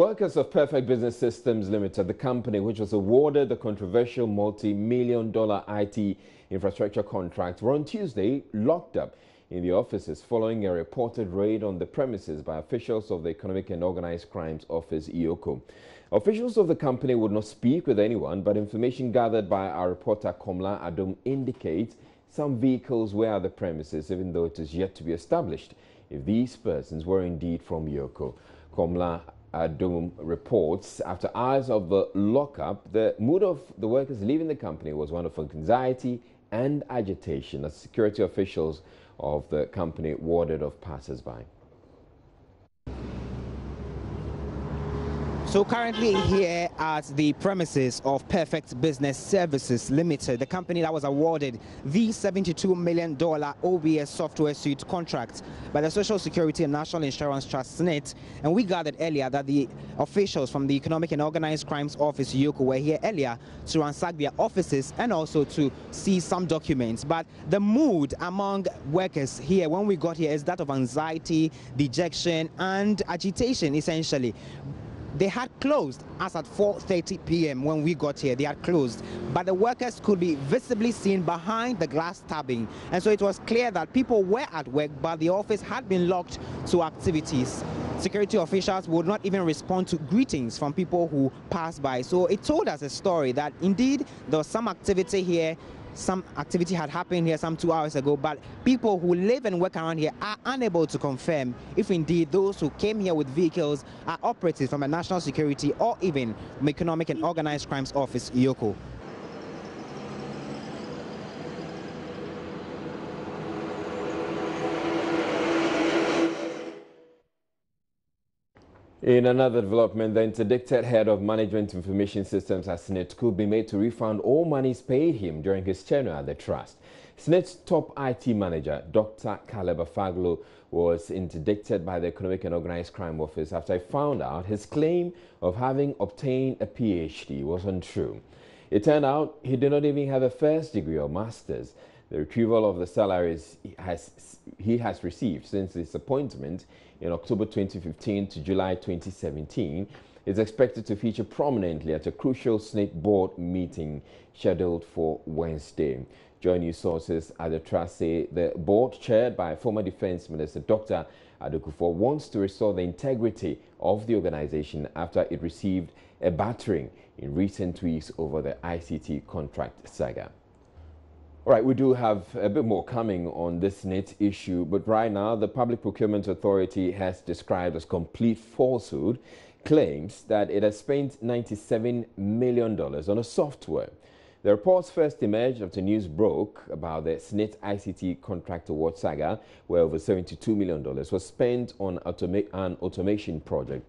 Workers of Perfect Business Systems Limited, the company which was awarded the controversial multi-million-dollar IT infrastructure contract, were on Tuesday locked up in the offices following a reported raid on the premises by officials of the Economic and Organized Crimes Office, EOCO. Officials of the company would not speak with anyone, but information gathered by our reporter Komla Adom indicates some vehicles were at the premises, even though it is yet to be established if these persons were indeed from EOCO. Komla Adom reports after hours of the lockup, the mood of the workers leaving the company was one of anxiety and agitation as security officials of the company warded off passers-by. So currently here at the premises of Perfect Business Services Limited, the company that was awarded the $72 million OBS software suite contract by the Social Security and National Insurance Trust, SSNIT. And we gathered earlier that the officials from the Economic and Organized Crimes Office, EOCO, were here earlier to ransack their offices and also to see some documents. But the mood among workers here when we got here is that of anxiety, dejection and agitation, essentially. They had closed as at 4:30 p.m. when we got here. They had closed, but the workers could be visibly seen behind the glass tabbing, and so it was clear that people were at work, but the office had been locked to activities. Security officials would not even respond to greetings from people who passed by. So it told us a story that indeed there was some activity here. Some activity had happened here some 2 hours ago, but people who live and work around here are unable to confirm if indeed those who came here with vehicles are operatives from a national security or even from Economic and Organized Crimes Office, EOCO. In another development, the interdicted head of Management Information Systems at SSNIT could be made to refund all monies paid him during his tenure at the trust. SSNIT's top IT manager, Dr. Caleb Afaglo, was interdicted by the Economic and Organized Crime Office after he found out his claim of having obtained a PhD was untrue. It turned out he did not even have a first degree or master's. The retrieval of the salaries he has received since his appointment in October 2015 to July 2017 is expected to feature prominently at a crucial SSNIT board meeting scheduled for Wednesday. Joint news sources at the trust say the board, chaired by former Defense Minister Dr. Adokufo, wants to restore the integrity of the organization after it received a battering in recent weeks over the ICT contract saga. All right, we do have a bit more coming on this SSNIT issue, but right now the Public Procurement Authority has described as complete falsehood claims that it has spent $97 million on a software. The reports first emerged after news broke about the SSNIT ICT contract award saga, where over $72 million was spent on an automation project.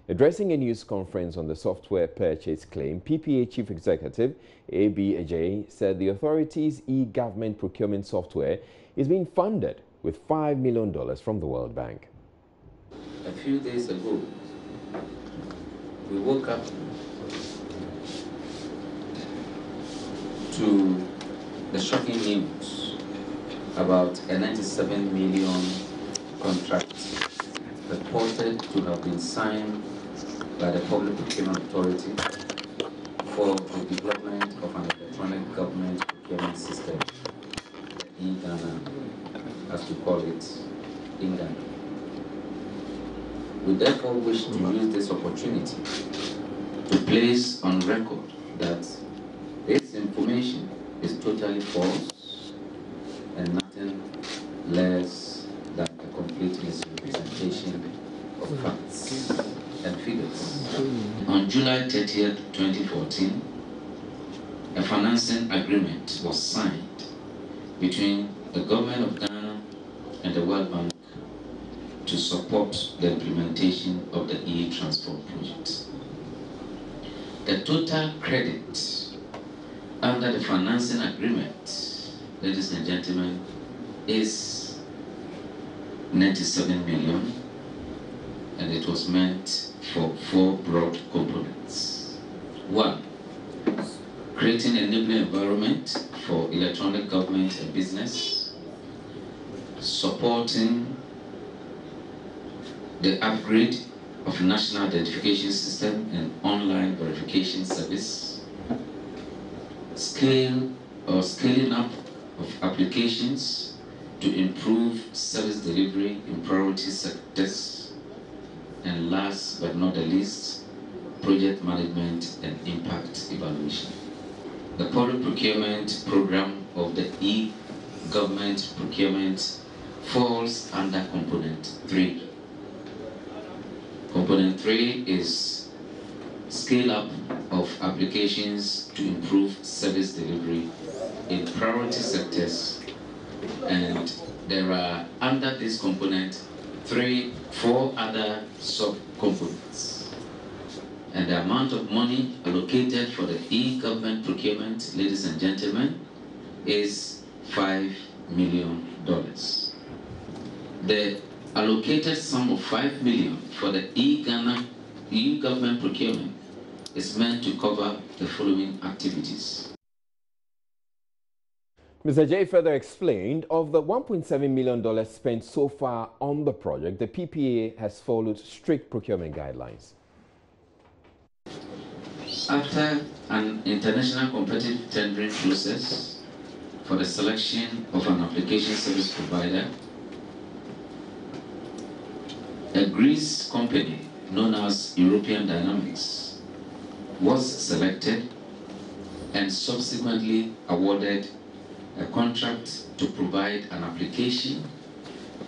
Addressing a news conference on the software purchase claim, PPA Chief Executive A.B. Ajay said the authority's e-government procurement software is being funded with $5 million from the World Bank. A few days ago, we woke up to the shocking news about a $97 million contract reported to have been signed by the Public Procurement Authority for the development of an electronic government procurement system, e-Ghana, as we call it, in Ghana. We therefore wish to use this opportunity to place on record that this information is totally false and nothing less than a complete misrepresentation of facts and figures. On July 30th, 2014, a financing agreement was signed between the government of Ghana and the World Bank to support the implementation of the e-Transport project. The total credit under the financing agreement, ladies and gentlemen, is $97 million, and it was meant for 4 broad components. 1, creating an enabling environment for electronic government and business, supporting the upgrade of National Identification System and Online Verification Service, scaling up of applications to improve service delivery in priority sectors, and last but not the least, project management and impact evaluation. The public procurement program of the e-government procurement falls under Component 3. Component 3 is scale up of applications to improve service delivery in priority sectors, and there are under this component 4 other sub-components. And the amount of money allocated for the e-government procurement, ladies and gentlemen, is $5 million. The allocated sum of $5 million for the e-government procurement is meant to cover the following activities. Mr. J further explained, of the $1.7 million spent so far on the project, the PPA has followed strict procurement guidelines. After an international competitive tendering process for the selection of an application service provider, a Greece company known as European Dynamics was selected and subsequently awarded a contract to provide an application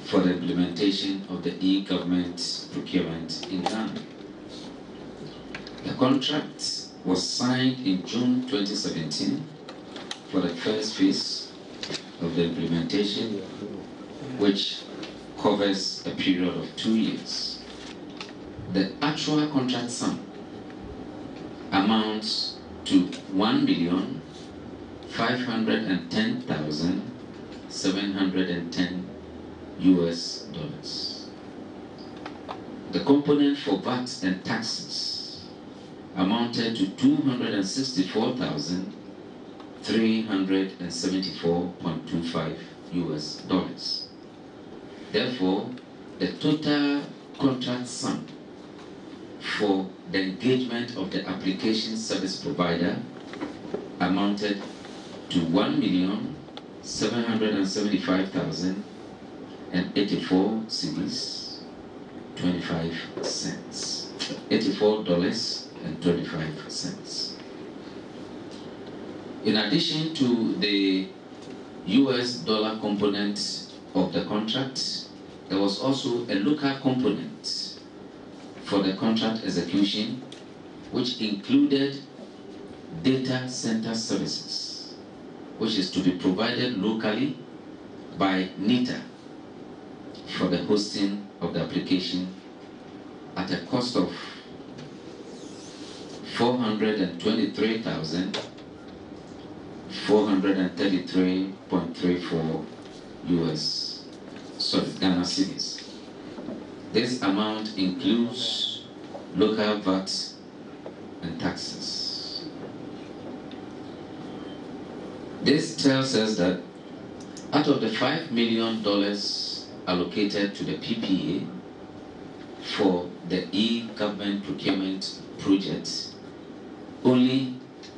for the implementation of the e-government procurement in Ghana. The contract was signed in June 2017 for the first phase of the implementation, which covers a period of 2 years. The actual contract sum amounts to $1,510,710 US. The component for VAT and taxes amounted to $264,374.25 US. Therefore, the total contract sum for the engagement of the application service provider amounted to $1,775,084 cedis, 25 cents, $84.25. In addition to the US dollar component of the contract, there was also a local component for the contract execution, which included data center services, which is to be provided locally by NITA for the hosting of the application at a cost of $423,433.34 Ghana cedis. This amount includes local VAT and taxes. This tells us that out of the $5 million allocated to the PPA for the e-government procurement project, only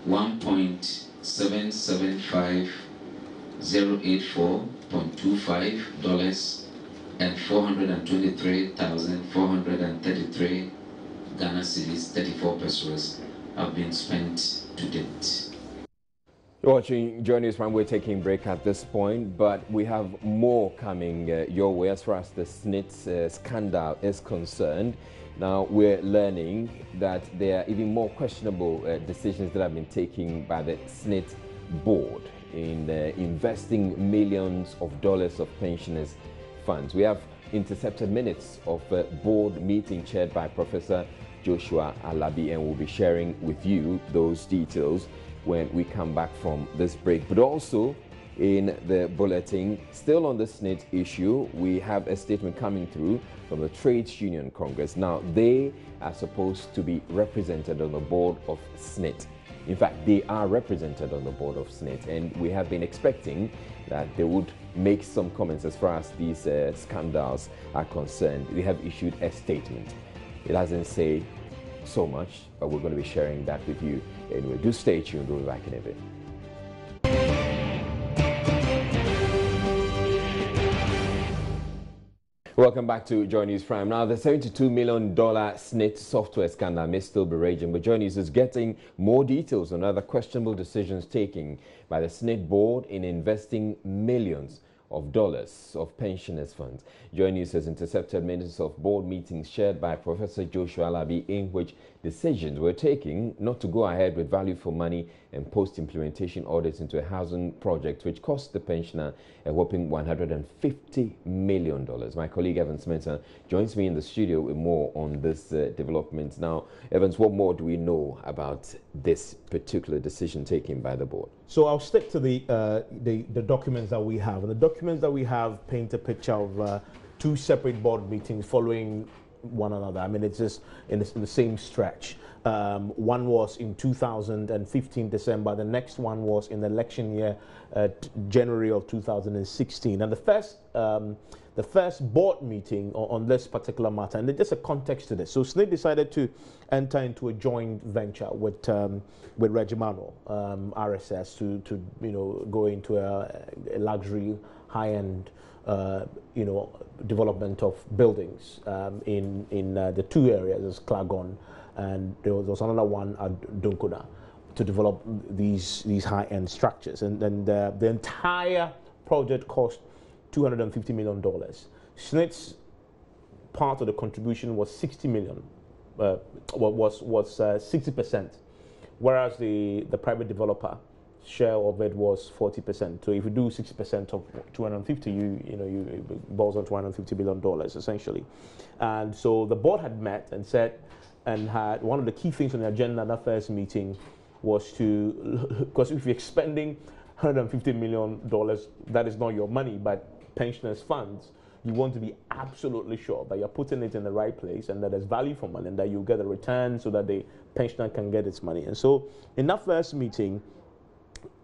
$1.775084.25 and 423,433 Ghana cedis, 34 pesos, have been spent to date. You're watching Joy News Prime. We're taking a break at this point, but we have more coming your way as far as the SSNIT scandal is concerned. Now, we're learning that there are even more questionable decisions that have been taken by the SSNIT board in investing millions of dollars of pensioners' funds. We have intercepted minutes of a board meeting chaired by Professor Joshua Alabi, and we'll be sharing with you those details when we come back from this break. But also in the bulletin, still on the SSNIT issue, we have a statement coming through from the Trades Union Congress. Now, they are supposed to be represented on the board of SSNIT. In fact, they are represented on the board of SSNIT, and we have been expecting that they would make some comments as far as these scandals are concerned. They have issued a statement. It doesn't say so much, but we're going to be sharing that with you anyway. Do stay tuned. We'll be back in a bit. Welcome back to Joy News Prime. Now, the $72 million SSNIT software scandal may still be raging, but Joy News is getting more details on other questionable decisions taken by the SSNIT board in investing millions of dollars of pensioners' funds. Joy News has intercepted minutes of board meetings shared by Professor Joshua Alabi, in which decisions were taken not to go ahead with value for money and post-implementation audits into a housing project which cost the pensioner a whopping $150 million. My colleague Evans Mensah joins me in the studio with more on this development. Now, Evans, what more do we know about this particular decision taken by the board? So I'll stick to the documents that we have. And the documents that we have paint a picture of two separate board meetings following one another. I mean, it's just in the same stretch. One was in 2015 December. The next one was in the election year, January of 2016. And the first board meeting on this particular matter, and there's a context to this. So SSNIT decided to enter into a joint venture with Regimano, RSS, to go into a luxury, high-end development of buildings in the two areas, there's Klagon, and there was another one at Dunkuna, to develop these high-end structures. And then the entire project cost $250 million. SSNIT's part of the contribution was $60 million, was 60%, whereas the private developer share of it was 40%. So if you do 60% of 250, it boils on $250 billion essentially. And so the board had met and said, and had one of the key things on the agenda in that first meeting was to, because if you're expending $150 million, that is not your money, but pensioners' funds, you want to be absolutely sure that you're putting it in the right place and that there's value for money and that you get a return so that the pensioner can get its money. And so in that first meeting,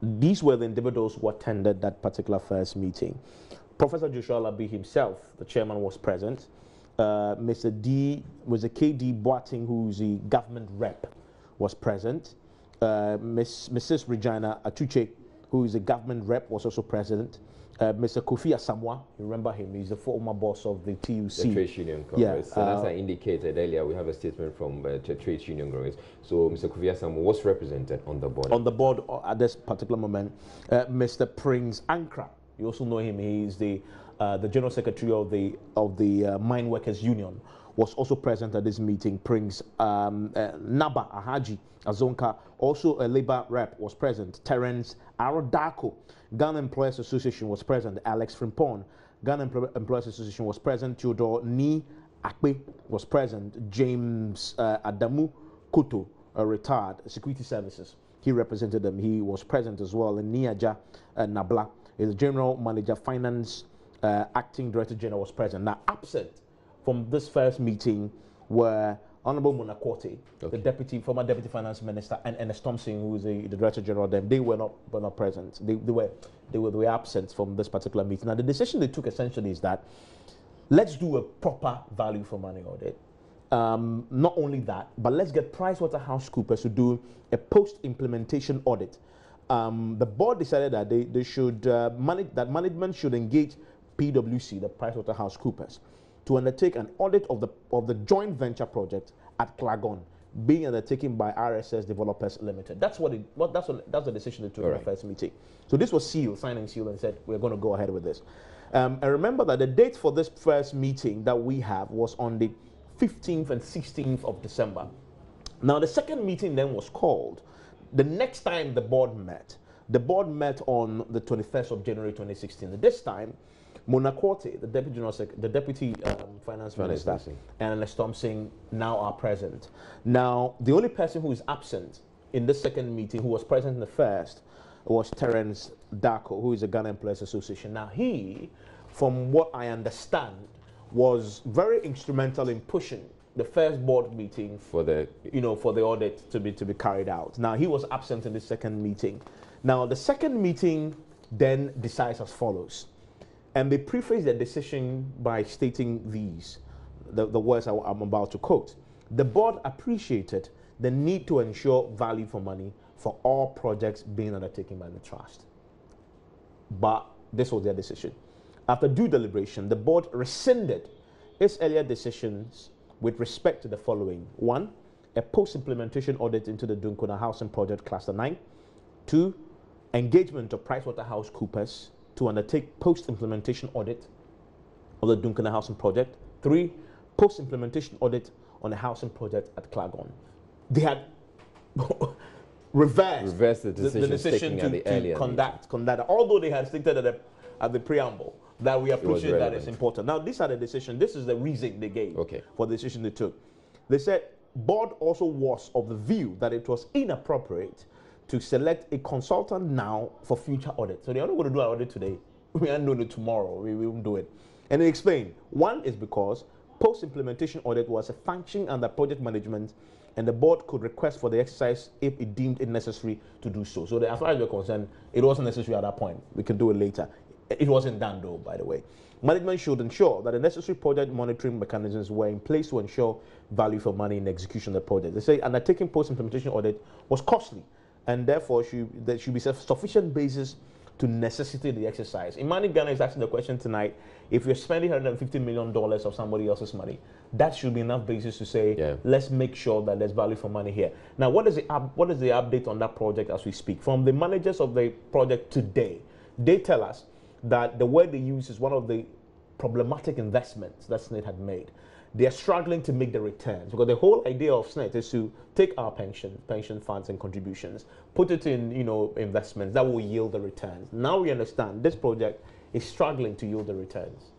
these were the individuals who attended that particular first meeting. Professor Joshua Alabi himself, the chairman, was present. Mr. K.D. Boateng, who's the government rep, was present. Mrs. Regina Atuche, who is a government rep, was also present. Mr. Kofi Asamoah, you remember him, he's the former boss of the TUC. The Trade Union Congress. Yeah, and as I indicated earlier, we have a statement from the Trade Union Congress. So Mr. Kofi Asamoah was represented on the board. On the board at this particular moment. Mr. Prince Ankra, you also know him, he's the General Secretary of the Mine Workers Union, was also present at this meeting. Prince Naba Ahaji Azonka, also a Labour rep, was present. Terence Arodako, Ghana Employers Association, was present. Alex Frimpong, Ghana Employers Association, was present. Theodore Ni Akpe was present. James Adamu Koto, retired Security Services, he represented them. He was present as well. And Niaja Nabla is the General Manager, Finance, Acting Director General, was present. Now, absent from this first meeting were Honorable Munakwate, okay, the former Deputy Finance Minister, and Ernest Thompson, who is the Director General of them. They were not present. They were absent from this particular meeting. Now, the decision they took essentially is that let's do a proper value for money audit. Not only that, but let's get PricewaterhouseCoopers to do a post-implementation audit. The board decided that they should that management should engage PwC, the PricewaterhouseCoopers, to undertake an audit of the joint venture project at Klagon, being undertaken by RSS Developers Limited. That's the decision they took in the first meeting. So this was signed and sealed, and said we're going to go ahead with this. And remember that the date for this first meeting that we have was on the 15th and 16th of December. Now the second meeting then was called. The next time the board met on the 21st of January 2016. This time, Munakwate, the Deputy Finance Minister, and Ernest Thompson now are present. Now, the only person who is absent in this second meeting, who was present in the first, was Terence Dako, who is a Ghana Employers Association. Now, he, from what I understand, was very instrumental in pushing the first board meeting for the audit to be carried out. Now, he was absent in the second meeting. Now, the second meeting then decides as follows. And they preface their decision by stating the words I'm about to quote. The board appreciated the need to ensure value for money for all projects being undertaken by the trust. But this was their decision. After due deliberation, the board rescinded its earlier decisions with respect to the following. 1, a post-implementation audit into the Dunkuna Housing Project Cluster 9. 2, engagement of PricewaterhouseCoopers to undertake post-implementation audit of the Dunkuna Housing Project. 3, post-implementation audit on the housing project at Klagon. They had reversed the decision to conduct, although they had stated at the preamble that we appreciate that it's important. Now, these are the decision. This is the reason they gave for the decision they took. They said board also was of the view that it was inappropriate to select a consultant now for future audit. So they're not going to do an audit today. We are doing it tomorrow. We won't do it. And they explained. 1 is because post-implementation audit was a function under project management, and the board could request for the exercise if it deemed it necessary to do so. So as far as we're concerned, it wasn't necessary at that point. We can do it later. It wasn't done though, by the way. Management should ensure that the necessary project monitoring mechanisms were in place to ensure value for money in the execution of the project. They say undertaking post-implementation audit was costly, and therefore there should be sufficient basis to necessitate the exercise. Imani Ghana is asking the question tonight, if you're spending $150 million of somebody else's money, that should be enough basis to say, let's make sure that there's value for money here. Now, what is the update on that project as we speak? From the managers of the project today, they tell us that the word they use is one of the problematic investments that SSNIT had made. They are struggling to make the returns because the whole idea of SSNIT is to take our pension funds and contributions, put it in investments that will yield the returns. Now we understand this project is struggling to yield the returns.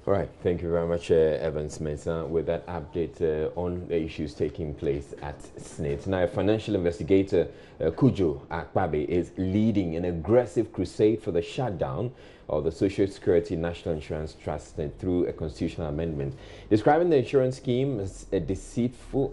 All right, thank you very much, Evans Mensah, with that update on the issues taking place at SSNIT. Now, financial investigator Kujo Akpabe is leading an aggressive crusade for the shutdown of the Social Security National Insurance Trust through a constitutional amendment. Describing the insurance scheme as deceitful,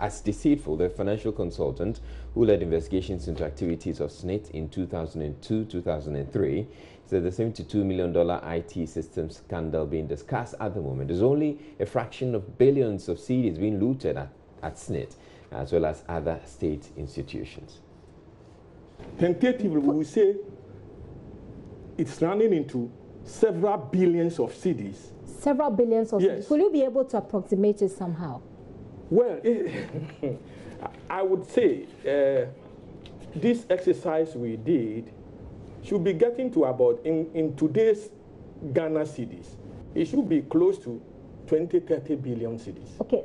the financial consultant who led investigations into activities of SSNIT in 2002-2003 said the $72 million IT system scandal being discussed at the moment is only a fraction of billions of cedis being looted at SSNIT, as well as other state institutions. Tentatively, we will say it's running into several billions of cedis. Several billions of cedis. Will you be able to approximate it somehow? Well, I would say this exercise we did should be getting to about, in today's Ghana cedis, it should be close to 20-30 billion cedis. Okay,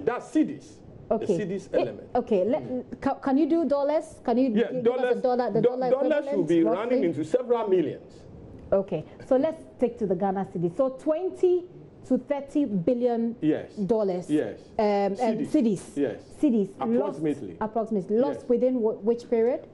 that's cedis. Okay. The cedis element. Okay, can you do dollars? Can you give us the dollar dollars should be roughly running into several millions. Okay, so let's take to the Ghana cedi. So 20 to 30 billion dollars. Yes. Cedis. Yes. Cedis. Approximately. Lost within which period?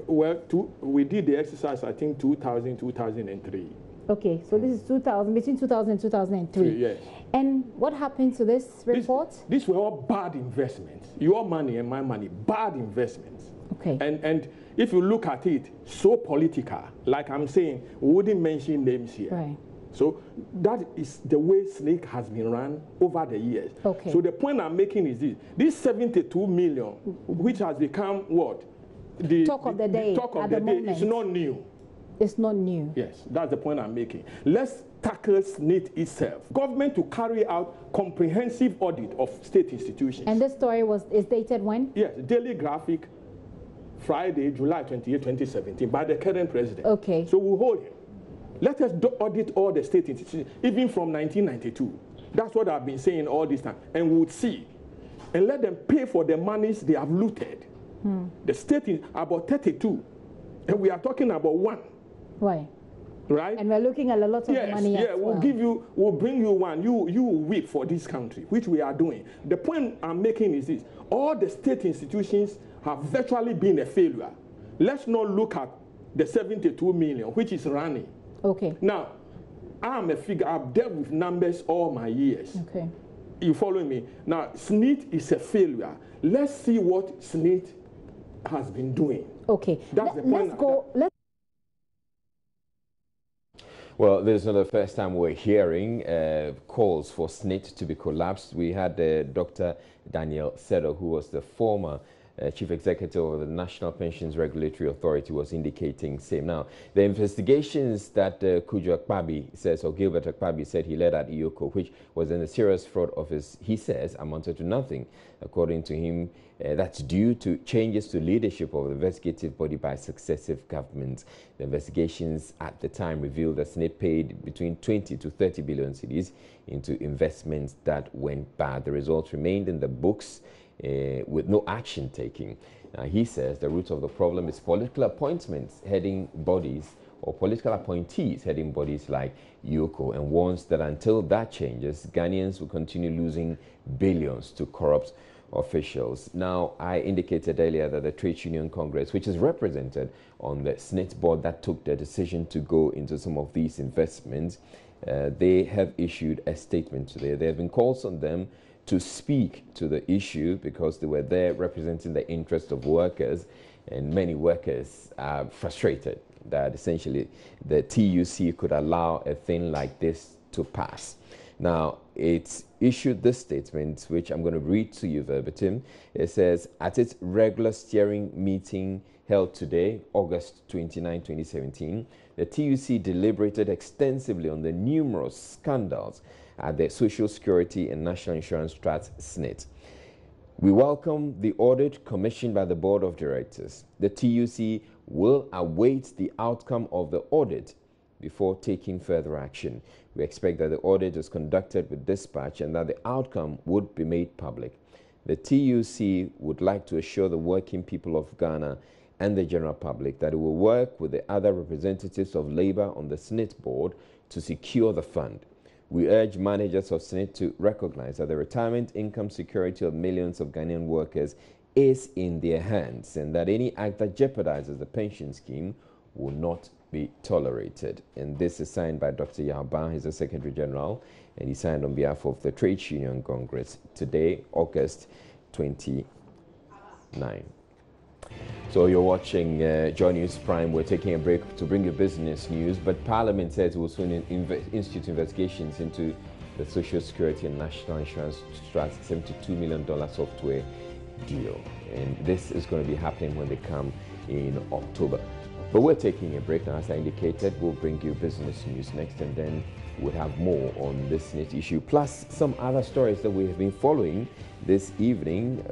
Well, we did the exercise, I think, 2000, 2003. Okay, so this is between 2000 and 2003. Yes. And what happened to this report? These were all bad investments. Your money and my money, bad investments. Okay. And if you look at it, so political, like I'm saying, we wouldn't mention names here. Right. So that is the way SSNIT has been run over the years. Okay. So the point I'm making is this 72 million, which has become what? The talk of the day. The talk of the day is not new. It's not new. Yes, that's the point I'm making. Let's tackle SSNIT itself. Government to carry out comprehensive audit of state institutions. And this story is dated when? Yes, Daily Graphic, Friday, July 28, 2017, by the current president. Okay. So we'll hold him. Let us audit all the state institutions, even from 1992. That's what I've been saying all this time. And we'll see. And let them pay for the monies they have looted. The state is about 32. And we are talking about 1. Why? Right? And we're looking at a lot of money. Yeah, we'll bring you one. You will weep for this country, which we are doing. The point I'm making is this. All the state institutions have virtually been a failure. Let's not look at the 72 million, which is running. Okay. Now, I'm a figure. I've dealt with numbers all my years. Okay. You following me? Now, SSNIT is a failure. Let's see what SSNIT has been doing. Okay. That's the point. Well, this is not the first time we're hearing calls for SSNIT to be collapsed. We had Dr. Daniel Sedo, who was the former Chief Executive of the National Pensions Regulatory Authority, was indicating same. Now, the investigations that Kujo Akpabi says, or Gilbert Akpabi said he led at EOCO, which was in a serious fraud office, he says, amounted to nothing. According to him, that's due to changes to leadership of the investigative body by successive governments. The investigations at the time revealed that SSNIT paid between 20 to 30 billion cedis into investments that went bad. The results remained in the books with no action taking. He says the root of the problem is political appointments heading bodies or political appointees heading bodies like EOCO, and warns that until that changes, Ghanaians will continue losing billions to corrupt officials. Now, I indicated earlier that the Trade Union Congress, which is represented on the SSNIT board that took the decision to go into some of these investments, they have issued a statement today. There have been calls on them to speak to the issue because they were there representing the interest of workers, and many workers are frustrated that essentially the TUC could allow a thing like this to pass. Now, it's issued this statement, which I'm going to read to you verbatim. It says, at its regular steering meeting held today, August 29, 2017, the TUC deliberated extensively on the numerous scandals at the Social Security and National Insurance Trust SSNIT. We welcome the audit commissioned by the Board of Directors. The TUC will await the outcome of the audit before taking further action. We expect that the audit is conducted with dispatch and that the outcome would be made public. The TUC would like to assure the working people of Ghana and the general public that it will work with the other representatives of Labour on the SSNIT board to secure the fund. We urge managers of SSNIT to recognize that the retirement income security of millions of Ghanaian workers is in their hands, and that any act that jeopardizes the pension scheme will not be tolerated. And this is signed by Dr. Yao, he's the Secretary General, and he signed on behalf of the Trade Union Congress today, August 29. So you're watching Joy News Prime. We're taking a break to bring you business news, but Parliament says it will soon institute investigations into the Social Security and National Insurance Trust $72 million software deal. And this is going to be happening when they come in October. But we're taking a break now. As I indicated, we'll bring you business news next, and then we'll have more on this SSNIT issue, plus some other stories that we have been following this evening.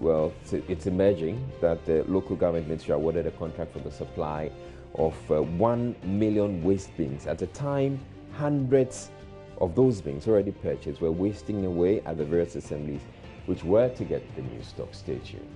Well, it's emerging that the local government ministry awarded a contract for the supply of 1 million waste bins. At the time, hundreds of those bins already purchased were wasting away at the various assemblies, which were to get the new stock. Stay tuned.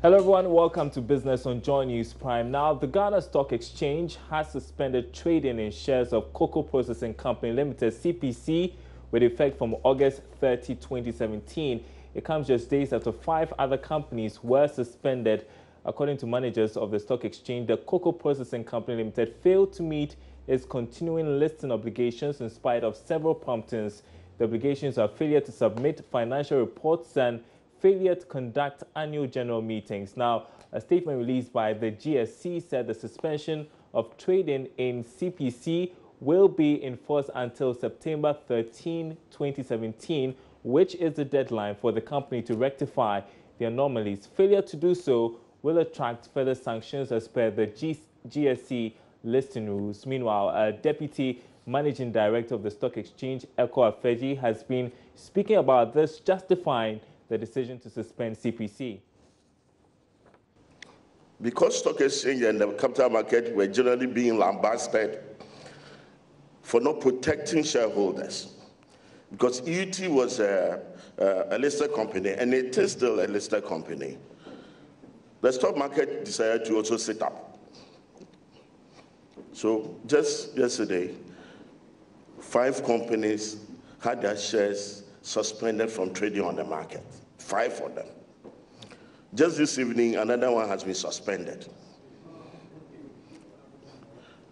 Hello everyone, welcome to Business on Joy News Prime. Now, the Ghana Stock Exchange has suspended trading in shares of Cocoa Processing Company Limited, CPC, with effect from August 30, 2017. It comes just days after 5 other companies were suspended. According to managers of the stock exchange, the Cocoa Processing Company Limited failed to meet its continuing listing obligations in spite of several promptings. The obligations are failure to submit financial reports and failure to conduct annual general meetings. Now, a statement released by the GSC said the suspension of trading in CPC will be enforced until September 13, 2017, which is the deadline for the company to rectify the anomalies. Failure to do so will attract further sanctions as per the GSC listing rules. Meanwhile, a deputy managing director of the stock exchange, Eko Afeji, has been speaking about this, justifying the decision to suspend CPC. Because stock exchange and the capital market were generally being lambasted for not protecting shareholders, because EUT was a listed company, and it is still a listed company, the stock market decided to also sit up. So just yesterday, 5 companies had their shares suspended from trading on the market. 5 of them. Just this evening, another one has been suspended.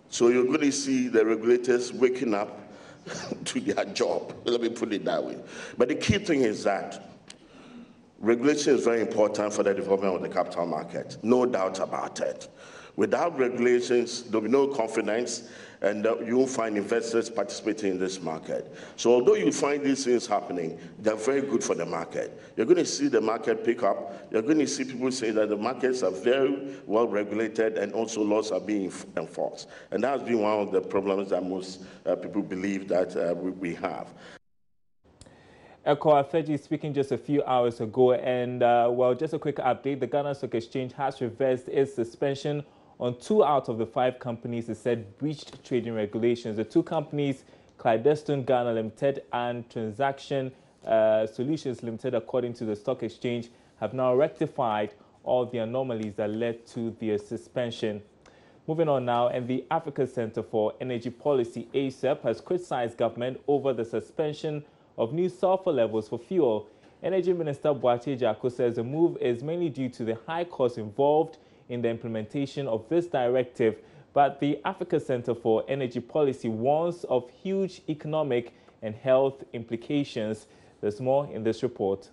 So you're going to see the regulators waking up to their job. Let me put it that way. But the key thing is that regulation is very important for the development of the capital market. No doubt about it. Without regulations, there'll be no confidence, and you won't find investors participating in this market. So although you find these things happening, they're very good for the market. You're going to see the market pick up. You're going to see people say that the markets are very well regulated and also laws are being enforced. And that's been one of the problems that most people believe that we have. Eko Afeji speaking just a few hours ago, and well, just a quick update. The Ghana Stock Exchange has reversed its suspension on 2 out of the 5 companies it said breached trading regulations. The 2 companies, Clydeston Ghana Limited and Transaction Solutions Limited, according to the stock exchange, have now rectified all the anomalies that led to their suspension. Moving on now, and the Africa Center for Energy Policy, ACEP, has criticized government over the suspension of new sulfur levels for fuel. Energy Minister Boakye Agyarko says the move is mainly due to the high costs involved in the implementation of this directive, but the Africa Center for Energy Policy warns of huge economic and health implications. There's more in this report.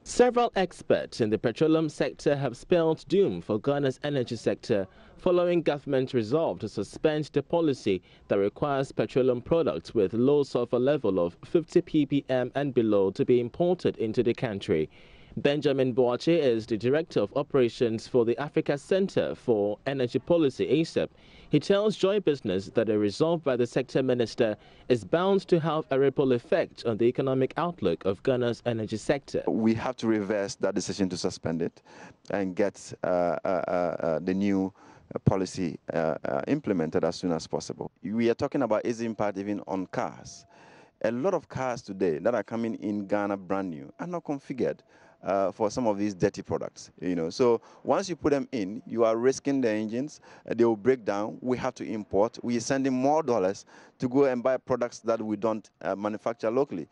Several experts in the petroleum sector have spelled doom for Ghana's energy sector following government resolve to suspend the policy that requires petroleum products with low sulfur level of 50 ppm and below to be imported into the country. Benjamin Boakye is the Director of Operations for the Africa Center for Energy Policy, ACEP. He tells Joy Business that a resolve by the sector minister is bound to have a ripple effect on the economic outlook of Ghana's energy sector. We have to reverse that decision to suspend it and get the new policy implemented as soon as possible. We are talking about its impact even on cars. A lot of cars today that are coming in Ghana brand new are not configured for some of these dirty products, So once you put them in, you are risking the engines. They will break down. We have to import. We are sending more dollars to go and buy products that we don't manufacture locally,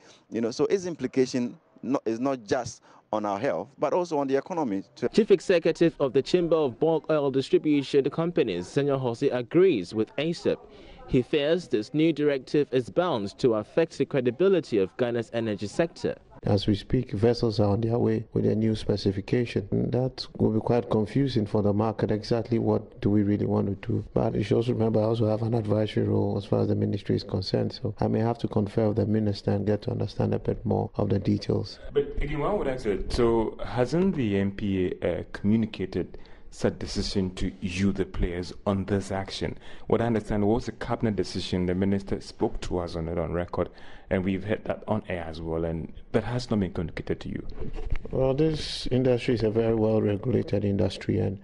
So its implication is not just on our health, but also on the economy. Chief Executive of the Chamber of Bulk Oil Distribution Companies, Senor Jose, agrees with ACEP. He fears this new directive is bound to affect the credibility of Ghana's energy sector. As we speak, vessels are on their way with a new specification. That will be quite confusing for the market. Exactly what do we really want to do? But you should also remember I also have an advisory role as far as the ministry is concerned. So I may have to confer with the minister and get to understand a bit more of the details. But again, one would ask it, so hasn't the NPA communicated such decision to you, the players, on this action? What I understand was a cabinet decision. The minister spoke to us on it on record, and we've heard that on air as well, and that has not been communicated to you. Well, this industry is a very well-regulated industry, and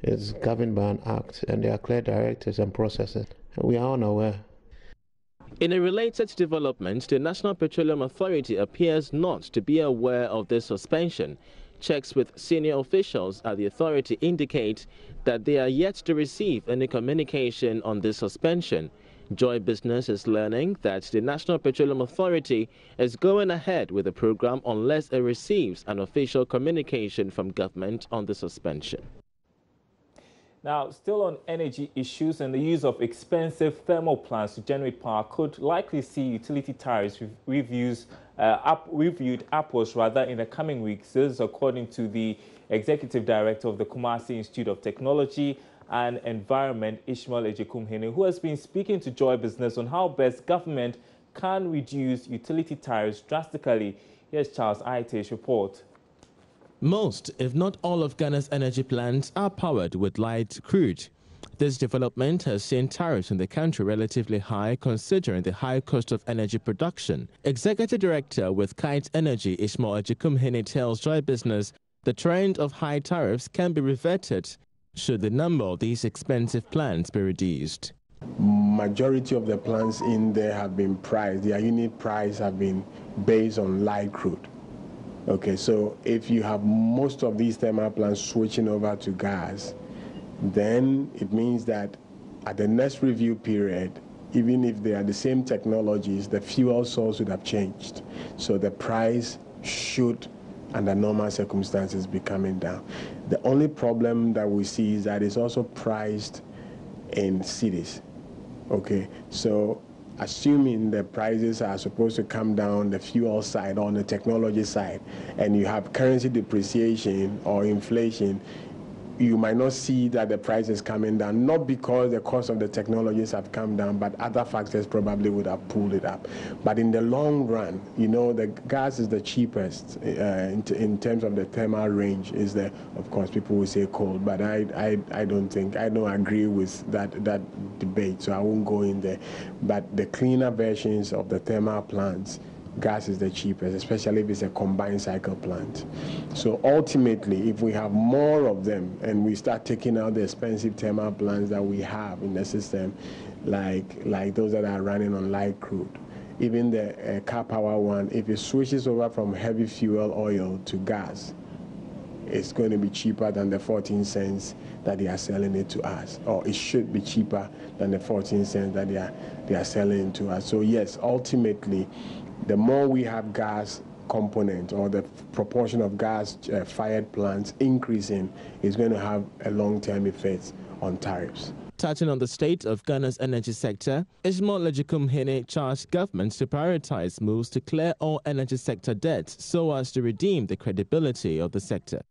it's governed by an act, and there are clear directives and processes. We are unaware. In a related development, the National Petroleum Authority appears not to be aware of this suspension. Checks with senior officials at the authority indicate that they are yet to receive any communication on this suspension. Joy Business is learning that the National Petroleum Authority is going ahead with the program unless it receives an official communication from government on the suspension. Now, still on energy issues, and the use of expensive thermal plants to generate power could likely see utility tariffs reviewed upwards in the coming weeks. This is according to the Executive Director of the Kumasi Institute of Technology and Environment, Ishmael Ejekumhene, who has been speaking to Joy Business on how best government can reduce utility tariffs drastically. Here's Charles Aite's report. Most, if not all, of Ghana's energy plants are powered with light crude. This development has seen tariffs in the country relatively high considering the high cost of energy production. Executive Director with Kite Energy, Ishmael Ejekumhene, tells Joy Business the trend of high tariffs can be reverted should the number of these expensive plants be reduced. Majority of the plants in there have been priced, their unit price have been based on light crude. Okay, so if you have most of these thermal plants switching over to gas, then it means that at the next review period, even if they are the same technologies, the fuel source would have changed. So the price should, under normal circumstances, be coming down. The only problem that we see is that it's also priced in cities. Okay, so assuming the prices are supposed to come down the fuel side or on the technology side, and you have currency depreciation or inflation, you might not see that the price is coming down, not because the cost of the technologies have come down, but other factors probably would have pulled it up. But in the long run, you know, the gas is the cheapest in terms of the thermal range. Is the, of course, people will say coal, but I don't agree with that debate, so I won't go in there. But the cleaner versions of the thermal plants, gas is the cheapest, especially if it's a combined cycle plant. So ultimately, if we have more of them and we start taking out the expensive thermal plants that we have in the system, like those that are running on light crude, even the car power one, if it switches over from heavy fuel oil to gas, it's going to be cheaper than the 14 cents that they are selling it to us, or it should be cheaper than the 14 cents that they are selling it to us. So yes, ultimately, the more we have gas component, or the proportion of gas-fired plants increasing, is going to have a long-term effect on tariffs. Touching on the state of Ghana's energy sector, Ishmael Lejikumhene charged governments to prioritize moves to clear all energy sector debts so as to redeem the credibility of the sector.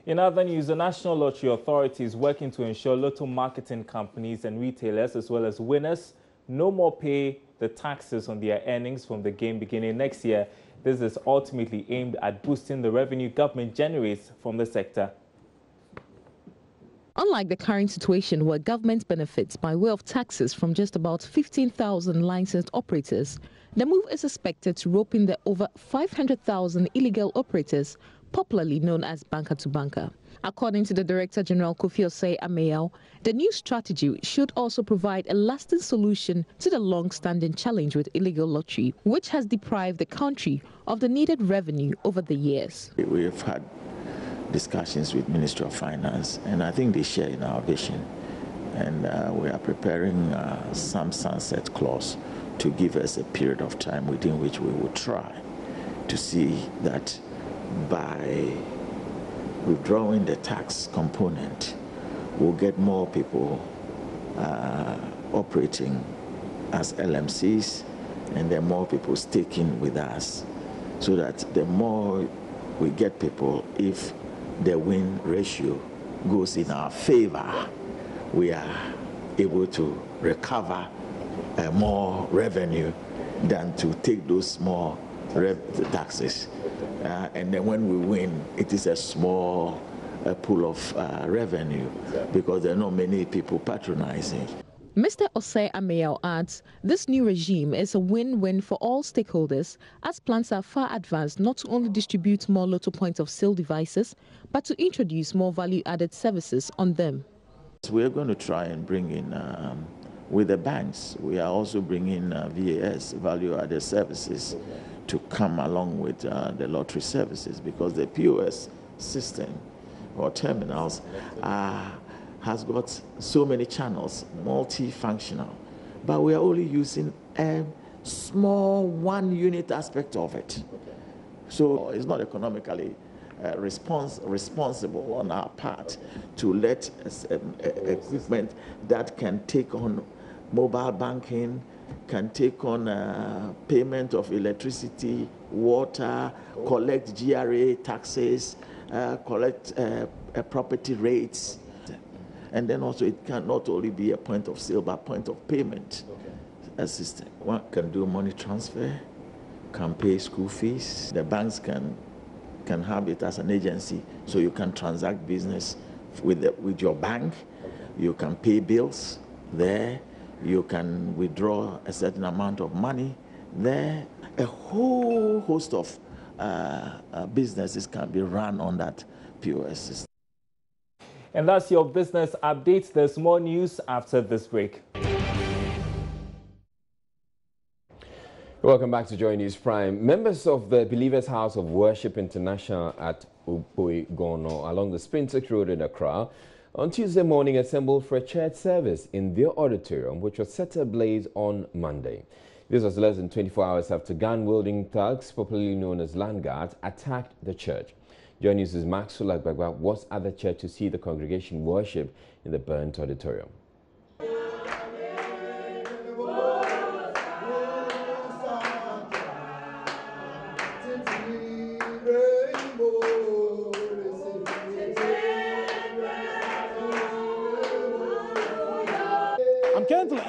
In other news, the National Lottery Authority is working to ensure lotto marketing companies and retailers, as well as winners, no more pay the taxes on their earnings from the game beginning next year. This is ultimately aimed at boosting the revenue government generates from the sector. Unlike the current situation where government benefits by way of taxes from just about 15,000 licensed operators, the move is expected to rope in the over 500,000 illegal operators, popularly known as banker-to-banker. According to the Director General Kofi Osei-Ameyaw, the new strategy should also provide a lasting solution to the long-standing challenge with illegal lottery, which has deprived the country of the needed revenue over the years. We have had discussions with Ministry of Finance, and I think they share in our vision. And we are preparing some sunset clause to give us a period of time within which we will try to see that by withdrawing the tax component, we'll get more people operating as LMCs, and then more people staking with us, so that the more we get people, if the win ratio goes in our favor, we are able to recover more revenue than to take those small taxes. And then when we win, it is a small pool of revenue, because there are not many people patronizing. Mr. Osei-Ameyaw adds, this new regime is a win-win for all stakeholders, as plans are far advanced not to only distribute more lotto point of sale devices, but to introduce more value-added services on them. We're going to try and bring in, with the banks, we are also bringing VAS, value-added services, to come along with the lottery services, because the POS system or terminals has got so many channels, multifunctional, but we are only using a small one-unit aspect of it. So it's not economically responsible on our part to let equipment that can take on mobile banking, can take on payment of electricity, water, collect GRA taxes, collect property rates. And then also it can not only be a point of sale, but point of payment system. One can do money transfer, can pay school fees. The banks can have it as an agency, so you can transact business with your bank. You can pay bills there. You can withdraw a certain amount of money there. A whole host of businesses can be run on that POS system. And that's your business update. There's more news after this break. Welcome back to Joy News Prime. Members of the Believers House of Worship International at Opoigono along the Sprinter Road in Accra on Tuesday morning assembled for a church service in their auditorium, which was set ablaze on Monday. This was less than 24 hours after gun-wielding thugs, popularly known as land guards, attacked the church. Joy News' Maxwell Agbagba was at the church to see the congregation worship in the burnt auditorium.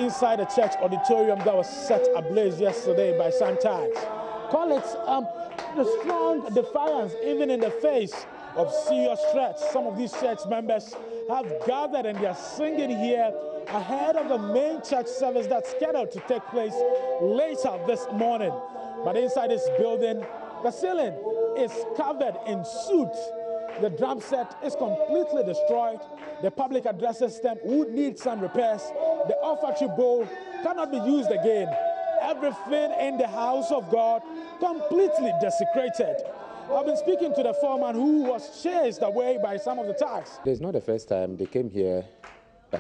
inside the church auditorium that was set ablaze yesterday by some tags. Call it the strong defiance, even in the face of serious threats. Some of these church members have gathered and they are singing here ahead of the main church service that's scheduled to take place later this morning. But inside this building, the ceiling is covered in soot. The drum set is completely destroyed. The public address system would need some repairs. The offertory bowl cannot be used again. Everything in the house of God completely desecrated. I've been speaking to the foreman who was chased away by some of the tags. It's not the first time. They came here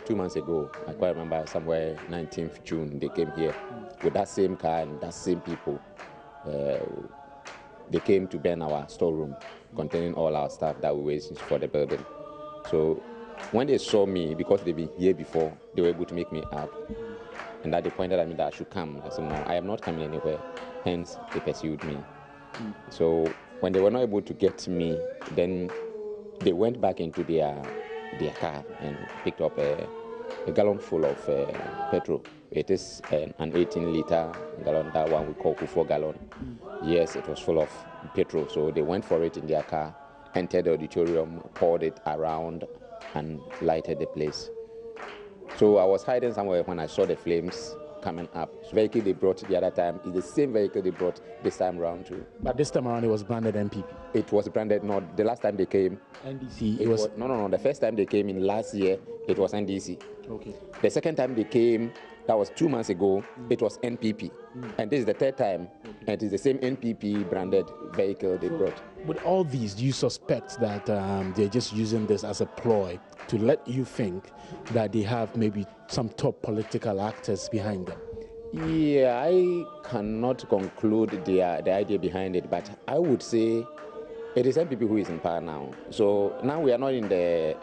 2 months ago. I quite remember somewhere 19th June they came here with that same car and that same people. They came to burn our storeroom containing all our stuff that we were using for the building. So when they saw me, because they've been here before, they were able to make me up. And that they pointed at me that I should come. I said, no, I am not coming anywhere. Hence, they pursued me. So when they were not able to get me, then they went back into their car and picked up a gallon full of petrol. It is an 18-liter gallon, that one we call 4 gallon. Yes, it was full of petrol, so they went for it in their car, entered the auditorium, poured it around, and lighted the place. So I was hiding somewhere when I saw the flames coming up. The vehicle they brought the other time is the same vehicle they brought this time around too. But this time around it was branded NPP? It was branded, not the last time they came. NDC? It was no. The first time they came in last year, it was NDC. Okay. The second time they came, that was 2 months ago, it was NPP. And this is the third time, and it is the same NPP branded vehicle they brought. With all these, do you suspect that they're just using this as a ploy to let you think that they have maybe some top political actors behind them? Yeah, I cannot conclude the idea behind it, but I would say it is NPP who is in power now. So now we are not in the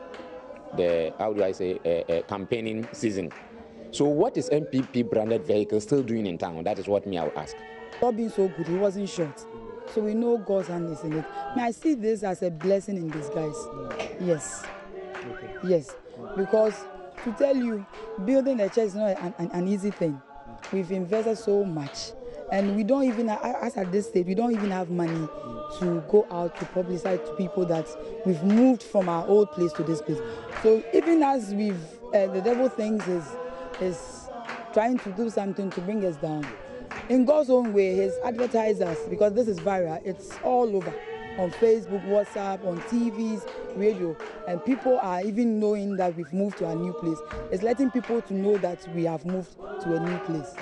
how do I say, campaigning season. So what is NPP branded vehicle still doing in town? That is what I will ask. God being so good, he wasn't short. So we know God's hand is in it. I see this as a blessing in disguise. Yes. Okay. Yes. Because to tell you, building a church is not an easy thing. We've invested so much. And we don't even, as at this stage, we don't even have money to go out to publicize to people that we've moved from our old place to this place. So even as the devil thinks is trying to do something to bring us down, in God's own way, his advertisers, because this is viral, it's all over, on Facebook, WhatsApp, on TVs, radio, and people are even knowing that we've moved to a new place. It's letting people to know that we have moved to a new place.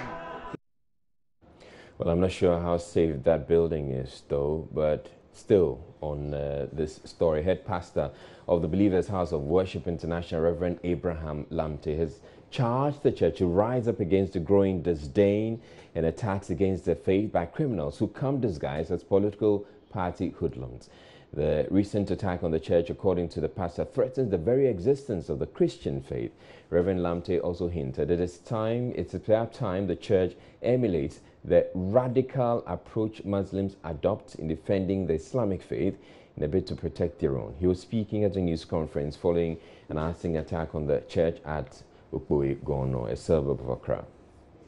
Well, I'm not sure how safe that building is, though, but still on this story, head pastor of the Believers House of Worship International, Reverend Abraham Lamte, has charged the church to rise up against the growing disdain and attacks against the faith by criminals who come disguised as political party hoodlums. The recent attack on the church, according to the pastor, threatens the very existence of the Christian faith. Reverend Lamte also hinted that it's about time the church emulates the radical approach Muslims adopt in defending the Islamic faith in a bid to protect their own. He was speaking at a news conference following an arresting attack on the church at Ukbui Gono, a suburb of Accra.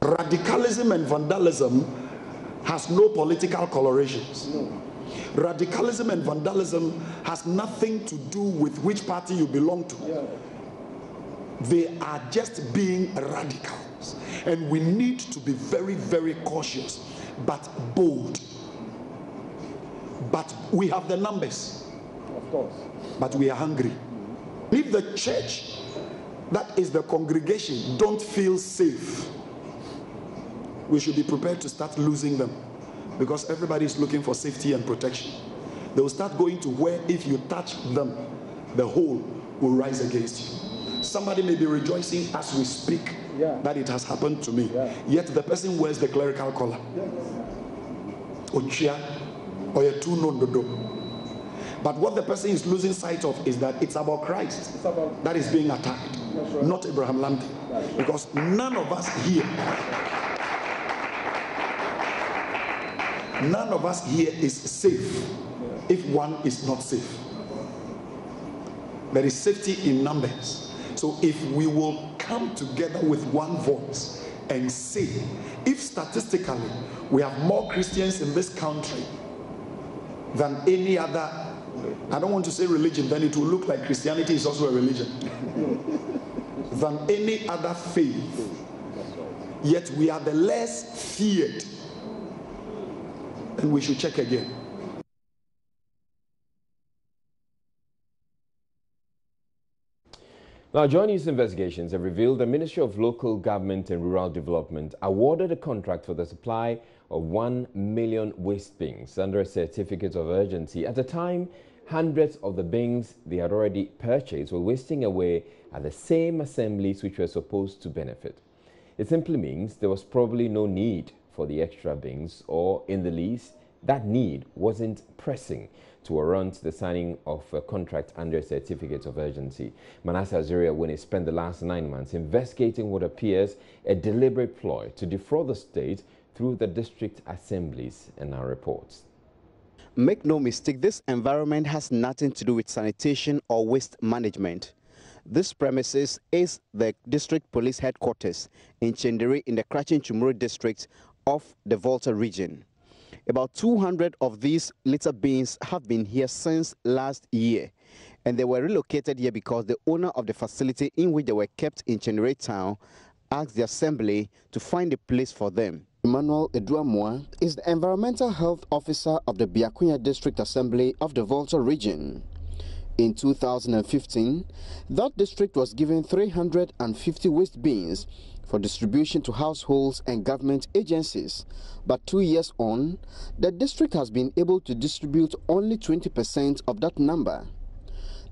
Radicalism and vandalism has no political colorations. No. Radicalism and vandalism has nothing to do with which party you belong to. Yeah. They are just being radicals. And we need to be very, very cautious, but bold. But we have the numbers. Of course. But we are hungry. If the church, that is the congregation, don't feel safe, we should be prepared to start losing them, because everybody is looking for safety and protection. They will start going to where if you touch them, the whole will rise against you. Somebody may be rejoicing as we speak that it has happened to me, yet the person wears the clerical collar. But what the person is losing sight of is that it's about Christ that is being attacked, not Abraham Lamte. Because none of us here is safe if one is not safe. There is safety in numbers. So if we will come together with one voice and say, if statistically we have more Christians in this country than any other, I don't want to say religion, then it will look like Christianity is also a religion, than any other faith, yet we are the less feared, and we should check again. Now, Joy News investigations have revealed the Ministry of Local Government and Rural Development awarded a contract for the supply of 1 million waste bins under a certificate of urgency. At the time, hundreds of the bins they had already purchased were wasting away at the same assemblies which were supposed to benefit. It simply means there was probably no need for the extra bins, or in the least, that need wasn't pressing to warrant the signing of a contract under a certificate of urgency. Manasseh Azaria spent the last 9 months investigating what appears a deliberate ploy to defraud the state through the district assemblies, and now reports. Make no mistake, this environment has nothing to do with sanitation or waste management. This premises is the district police headquarters in Chendere in the Krachin-Chumuru district of the Volta region. About 200 of these litter bins have been here since last year, and they were relocated here because the owner of the facility in which they were kept in Chendere town asked the assembly to find a place for them. Emmanuel Eduamwa is the environmental health officer of the Biakunya District Assembly of the Volta region. In 2015, that district was given 350 waste bins for distribution to households and government agencies. But 2 years on, the district has been able to distribute only 20% of that number.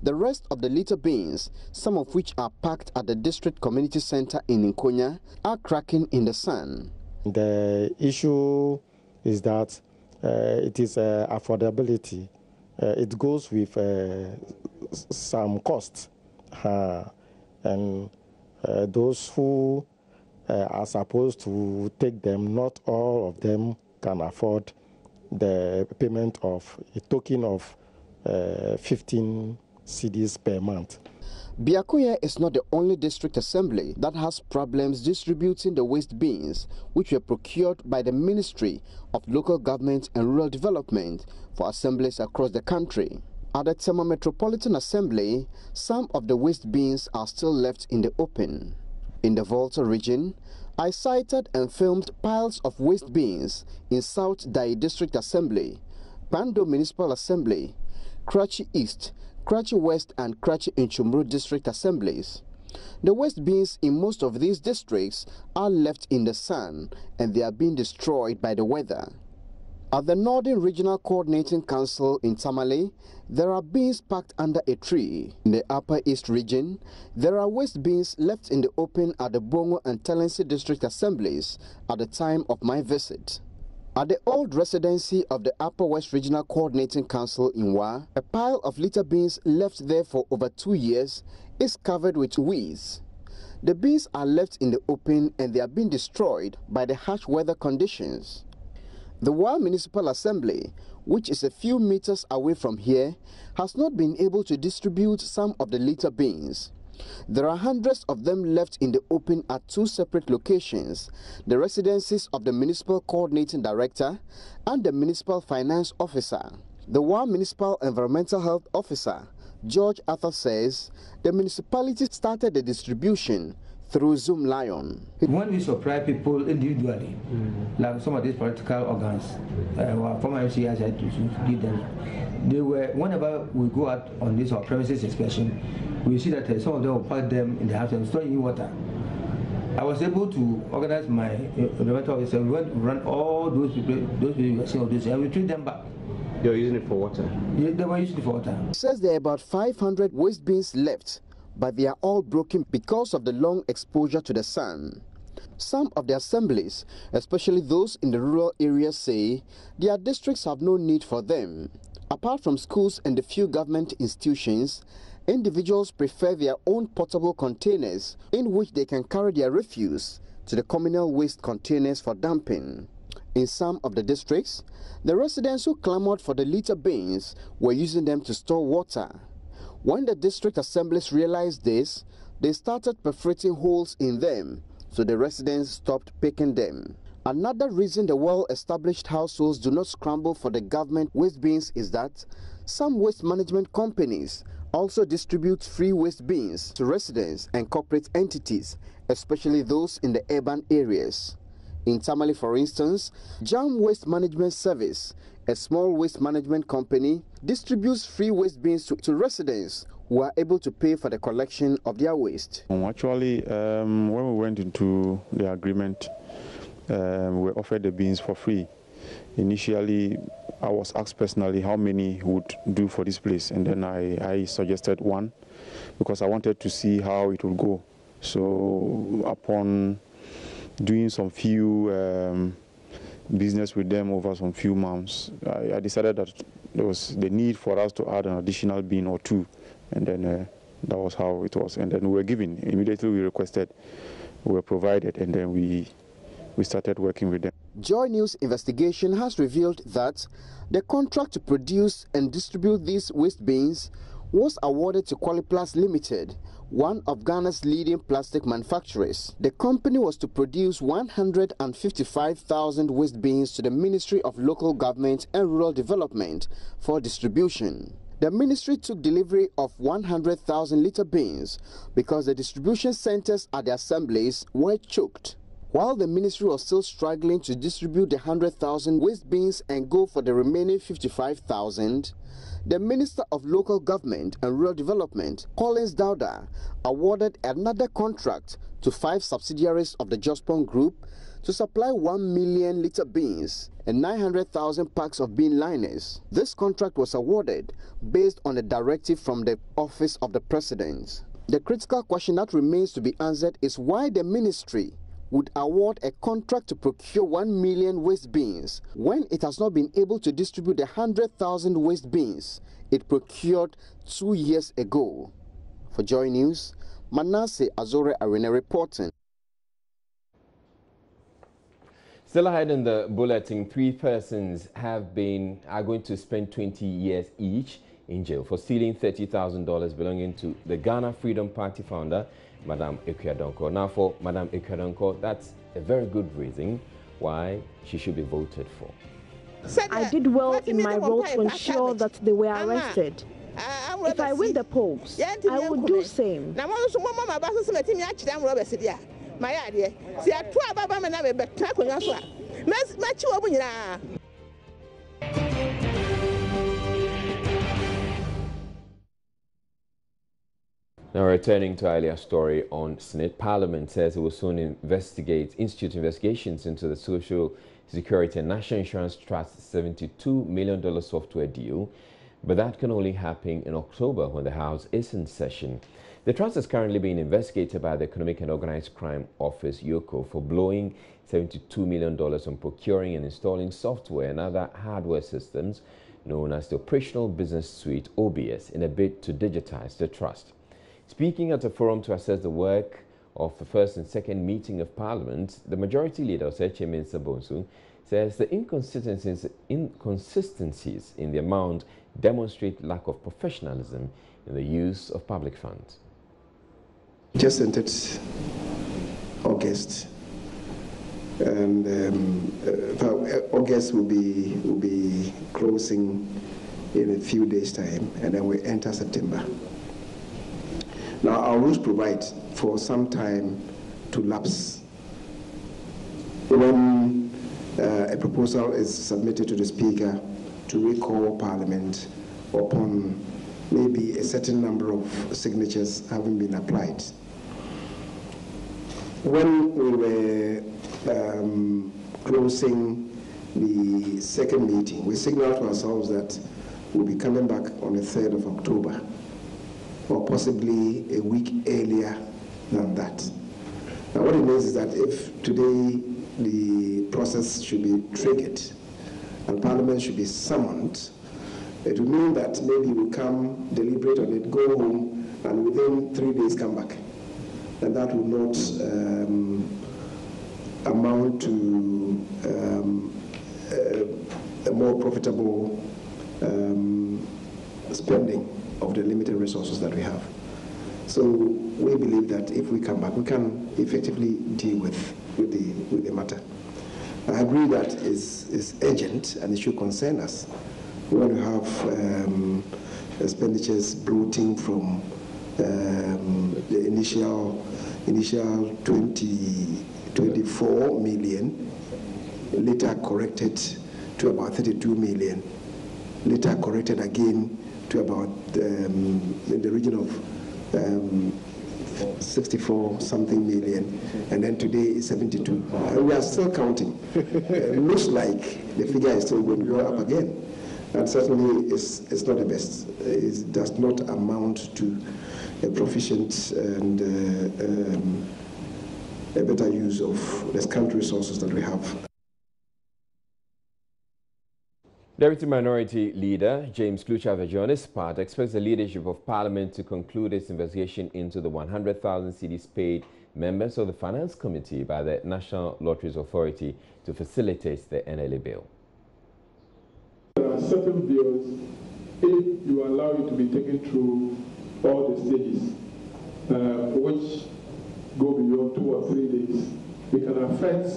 The rest of the litter bins, some of which are packed at the district community center in Nkonya, are cracking in the sun. The issue is that it is affordability. It goes with some cost, and those who are supposed to take them, not all of them can afford the payment of a token of 15 cedis per month. Biakunya is not the only district assembly that has problems distributing the waste bins, which were procured by the Ministry of Local Government and Rural Development for assemblies across the country. At the Tema Metropolitan Assembly, some of the waste bins are still left in the open. In the Volta region, I sighted and filmed piles of waste bins in South Dai District Assembly, Pando Municipal Assembly, Krachi East, Krachi West and Krachin-Chumuru District Assemblies. The waste bins in most of these districts are left in the sun and they are being destroyed by the weather. At the Northern Regional Coordinating Council in Tamale, there are bins packed under a tree. In the Upper East region, there are waste bins left in the open at the Bongo and Talensi District Assemblies at the time of my visit. At the old residency of the Upper West Regional Coordinating Council in Wa, a pile of litter bins left there for over 2 years is covered with weeds. The bins are left in the open and they are being destroyed by the harsh weather conditions. The Wa Municipal Assembly, which is a few meters away from here, has not been able to distribute some of the litter bins. There are hundreds of them left in the open at 2 separate locations, the residences of the Municipal Coordinating Director and the Municipal Finance Officer. The Wa Municipal Environmental Health Officer, George Arthur, says the municipality started the distribution through Zoom Lion. When we supply people individually, like some of these political organs, former MCs had to give them, they were, whenever we go out on this our premises inspection, we see that some of them will pack them in the house and store in water. I was able to organize my environmental officer. We went to run all those people who were seeing all this, and we treat them back. You're using it for water? Yeah, they were using it for water. It says there are about 500 waste bins left, but they are all broken because of the long exposure to the sun. Some of the assemblies, especially those in the rural areas, say their districts have no need for them. Apart from schools and a few government institutions, individuals prefer their own portable containers in which they can carry their refuse to the communal waste containers for dumping. In some of the districts, the residents who clamored for the litter bins were using them to store water. When the district assemblies realized this, they started perforating holes in them, so the residents stopped picking them. Another reason the well-established households do not scramble for the government waste bins is that some waste management companies also distribute free waste bins to residents and corporate entities, especially those in the urban areas. In Tamale, for instance, Jam Waste Management Service, a small waste management company, distributes free waste bins to residents who are able to pay for the collection of their waste. Actually, when we went into the agreement, we were offered the bins for free. Initially, I was asked personally how many would do for this place, and then I suggested one because I wanted to see how it would go. So upon doing some few business with them over some few months, I decided that there was the need for us to add an additional bin or two, and then that was how it was. And then we were given. Immediately we requested, we were provided, and then we started working with them. Joy News investigation has revealed that the contract to produce and distribute these waste bins was awarded to Qualiplast Limited, one of Ghana's leading plastic manufacturers. The company was to produce 155,000 waste bins to the Ministry of Local Government and Rural Development for distribution. The ministry took delivery of 100,000 litre bins because the distribution centres at the assemblies were choked. While the ministry was still struggling to distribute the 100,000 waste bins and go for the remaining 55,000, the Minister of Local Government and Rural Development, Collins Dauda, awarded another contract to 5 subsidiaries of the Jospon Group to supply 1 million litre bins and 900,000 packs of bin liners. This contract was awarded based on a directive from the Office of the President. The critical question that remains to be answered is why the ministry would award a contract to procure 1 million waste bins when it has not been able to distribute the 100,000 waste bins it procured 2 years ago. For Joy News, Manasseh Azore Arena reporting. Still ahead in the bulletin, 3 persons are going to spend 20 years each in jail for stealing $30,000 belonging to the Ghana Freedom Party founder, Madame Ekuadonko. Now, for Madame Ekuadonko, that's a very good reason why she should be voted for. I did well in my role to ensure that they were arrested. If I win the polls, I will do same. Now, returning to Alia's story on Senate, Parliament says it will soon institute investigations into the Social Security and National Insurance Trust's $72 million software deal, but that can only happen in October when the House is in session. The trust is currently being investigated by the Economic and Organized Crime Office, YOCO, for blowing $72 million on procuring and installing software and other hardware systems known as the Operational Business Suite, OBS, in a bid to digitize the trust. Speaking at a forum to assess the work of the first and second meeting of Parliament, the Majority Leader, Oseche Mensah Bonsu, says the inconsistencies in the amount demonstrate lack of professionalism in the use of public funds. Just entered August, and August will be closing in a few days' time, and then we enter September. Now, our rules provide for some time to lapse. When a proposal is submitted to the Speaker to recall Parliament upon maybe a certain number of signatures having been applied. When we were closing the second meeting, we signaled to ourselves that we'll be coming back on the 3rd of October. Or possibly a week earlier than that. Now, what it means is that if today the process should be triggered and Parliament should be summoned, it would mean that maybe we'll come, deliberate on it, go home, and within 3 days come back. And that would not amount to a more profitable spending of the limited resources that we have. So we believe that if we come back, we can effectively deal with the matter. I agree that it's urgent and it should concern us. When we have expenditures bloating from the initial 24 million, later corrected to about 32 million, later corrected again to about in the region of 64 something million, and then today is 72. And we are still counting. Looks like the figure is still going to go up again. And certainly it's not the best. It does not amount to a proficient and a better use of the scarce resources that we have. Deputy Minority Leader James Klutsa-Avadjo, on his part, expects the leadership of Parliament to conclude its investigation into the 100,000 cedis paid members of the Finance Committee by the National Lotteries Authority to facilitate the NLA bill. There are certain bills, if you allow it to be taken through all the stages, which go beyond 2 or 3 days, it can affect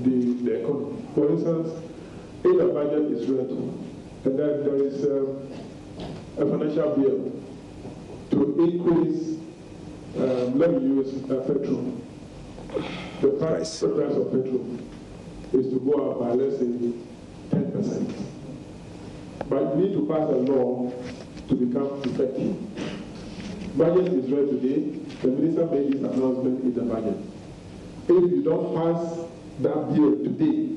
the economy. For instance, if the budget is read, and then there is a financial bill to increase, let me use petrol. The price of petrol is to go up by, let's say, 10%. But you need to pass a law to become effective. Budget is read today. The minister made this announcement in the budget. If you don't pass that bill today,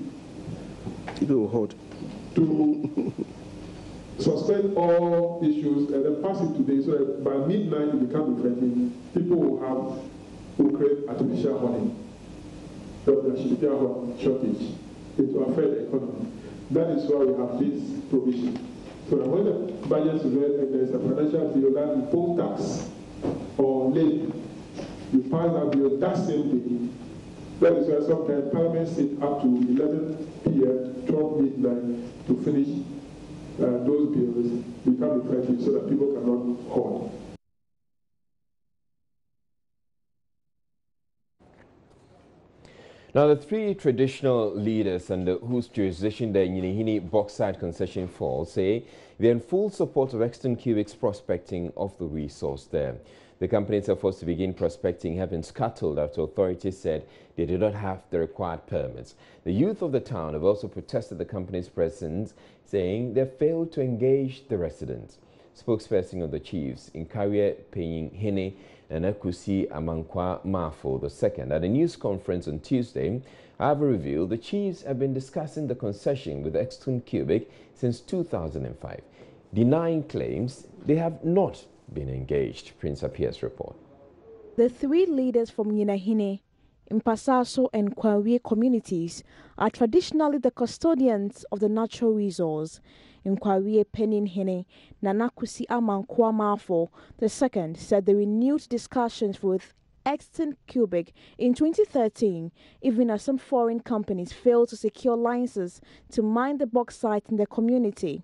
people will hold to suspend all issues and then pass it today, so that by midnight it becomes effective. People will create artificial honey. There should be a shortage. It will affect the economy. That is why we have this provision. So that when the budget is read and there is a financial bill that imposes tax or levy, you pass that bill that same day. That is why sometimes Parliament sits up to 11 p.m., 12 midnight to finish those bills, become effective so that people cannot hoard. Now, the three traditional leaders under whose jurisdiction the Nyinihini bauxite concession falls say they're in full support of Exton Cubic's prospecting of the resource there. The company's efforts to begin prospecting have been scuttled after authorities said they did not have the required permits. The youth of the town have also protested the company's presence, saying they failed to engage the residents. Spokesperson of the chiefs, Nkawie Penyinhene and Akusi Amankwa Mafo II, at a news conference on Tuesday, have revealed the chiefs have been discussing the concession with Exton Cubic since 2005, denying claims they have not been engaged. Prince Appiah's report. The three leaders from Nyinihini, Mpasaso and Kwawie communities are traditionally the custodians of the natural resource. Nkawie Penyinhene Nanakusi Amankwa Mafo II said the renewed discussions with Exton Cubic in 2013, even as some foreign companies failed to secure licenses to mine the bauxite in the community.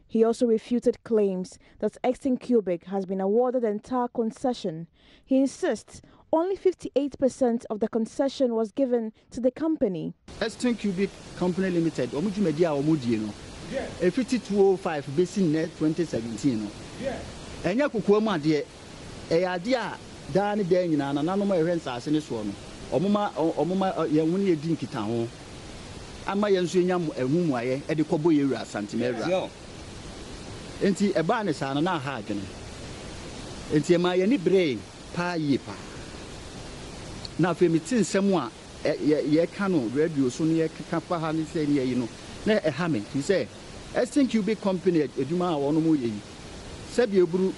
He also refuted claims that Exton Cubic has been awarded the entire concession. He insists only 58% of the concession was given to the company. Exton Cubic Company Limited, a 5205 basin net 2017. And Yakuama dear, a idea, Danny Dane, and anonymous rents as in this one. Omuma, Yamuni Dinkitown. Ama Yansunyam, a Mumwaye, at the Kobo area, Santimera. Enti ebane sana na ha adwene enti ma ye ni brain pa yipa na fe mitin nsem a ye ka no radio so ne ye keka pa ha ne se ne ye no na e ha me he say Exton Cubic Company eduma a wono mo ye se bi eburu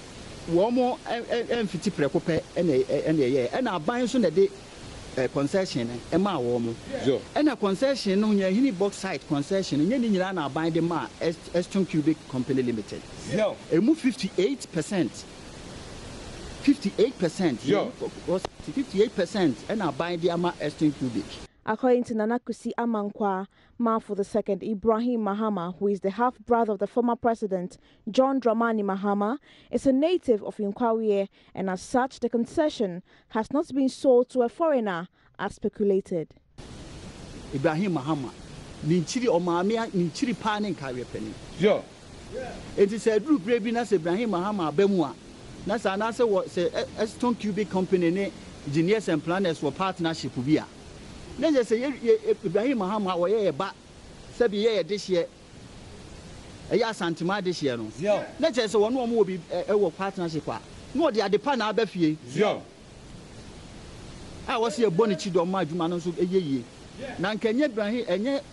wo mo emfiti prekope ene ye na aban so na de concession e ma wo mo ena concession no nya hini bauxite concession nya ni nyira na aban de ma Exton Cubic Company Limited e mu 58% 58% was 58% ena aban de ama Exton Cubic. According to Nanakusi Amankwa, Mahfoud II Ibrahim Mahama, who is the half-brother of the former president, John Dramani Mahama, is a native of Nkwawie, and as such, the concession has not been sold to a foreigner, as speculated. Ibrahim Mahama, Ninchiri Omamia, Ninchiri Panin Kawiapeni. Sure. It is a group, Rebinas Ibrahim Mahama, Bemua. That's an answer what say Stone Cubic Company, engineers and planners for partnership with Via. Then they say Ibrahim Mahama or a bat, Sabi this year. A year Santima this year. Let's just one more be a partnership. No, they are the partner Befi. I was here Bonichi on my Jumanos a year. Nan Kenya Ibrahim and yet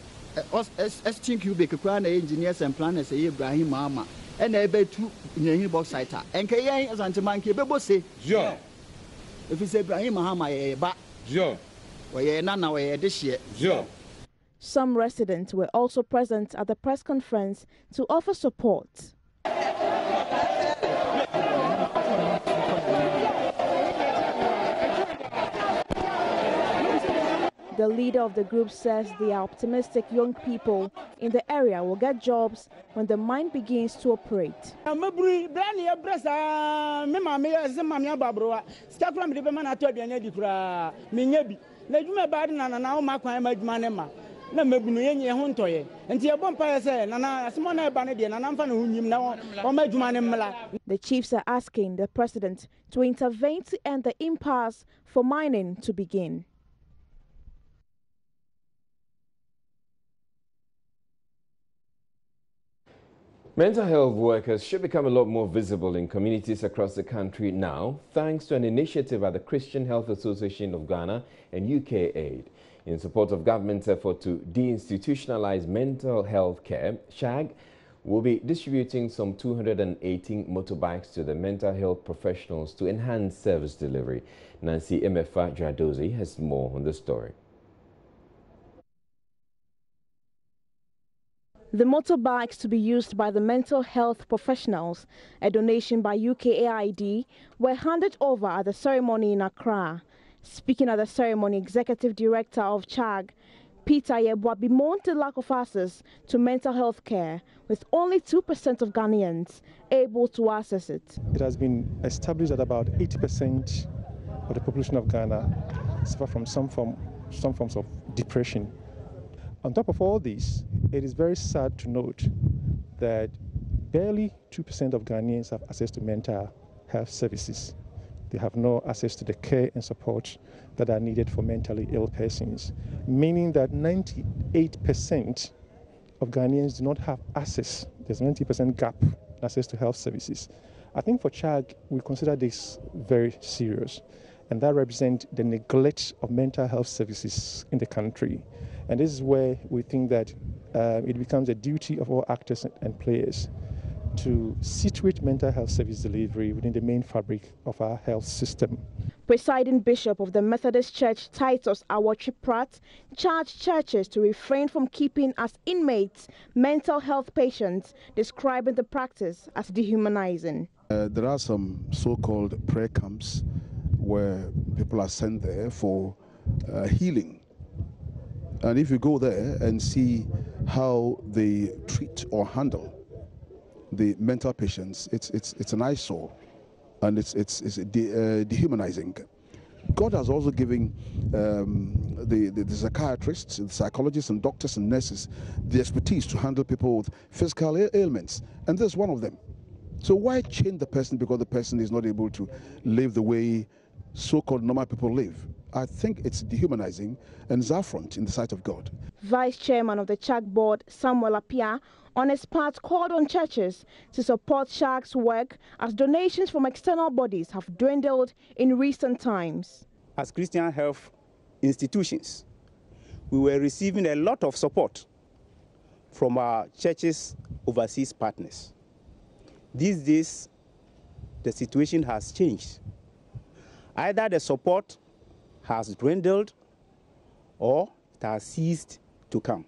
Stone Cubic engineers and planners, Ibrahim Mahama, and a bed two in the box site. And Kaya as Antimanki Bebo say, if it's Ibrahim Mahama, a bat. Some residents were also present at the press conference to offer support. The leader of the group says they are optimistic young people in the area will get jobs when the mine begins to operate. The chiefs are asking the president to intervene to end the impasse for mining to begin. Mental health workers should become a lot more visible in communities across the country now, thanks to an initiative at the Christian Health Association of Ghana and UK Aid. In support of government's effort to deinstitutionalize mental health care, SHAG will be distributing some 218 motorbikes to the mental health professionals to enhance service delivery. Nancy Emefa Jadozi has more on the story. The motorbikes to be used by the mental health professionals, a donation by UKAID, were handed over at the ceremony in Accra. Speaking at the ceremony, Executive Director of SHAG, Peter Yeboah, bemoaned the lack of access to mental health care, with only 2% of Ghanaians able to access it. It has been established that about 80% of the population of Ghana suffer from some forms of depression. On top of all this, it is very sad to note that barely 2% of Ghanaians have access to mental health services. They have no access to the care and support that are needed for mentally ill persons, meaning that 98% of Ghanaians do not have access. There's a 90% gap in access to health services. I think for SHAG, we consider this very serious, and that represents the neglect of mental health services in the country. And this is where we think that it becomes a duty of all actors and players to situate mental health service delivery within the main fabric of our health system. Presiding Bishop of the Methodist Church, Titus Awotri-Pratt, charged churches to refrain from keeping as inmates mental health patients, describing the practice as dehumanizing. There are some so-called prayer camps where people are sent there for healing. And if you go there and see how they treat or handle the mental patients, it's an eyesore, and it's dehumanizing. God has also given the psychiatrists, the psychologists and doctors and nurses the expertise to handle people with physical ailments, and this is one of them. So why change the person because the person is not able to live the way so-called normal people live? I think it's dehumanizing and it's affront in the sight of God. Vice Chairman of the SHAG Board, Samuel Apia, on his part called on churches to support SHAG's work as donations from external bodies have dwindled in recent times. As Christian health institutions, we were receiving a lot of support from our churches' overseas partners. These days, the situation has changed. Either the support has dwindled or it has ceased to come.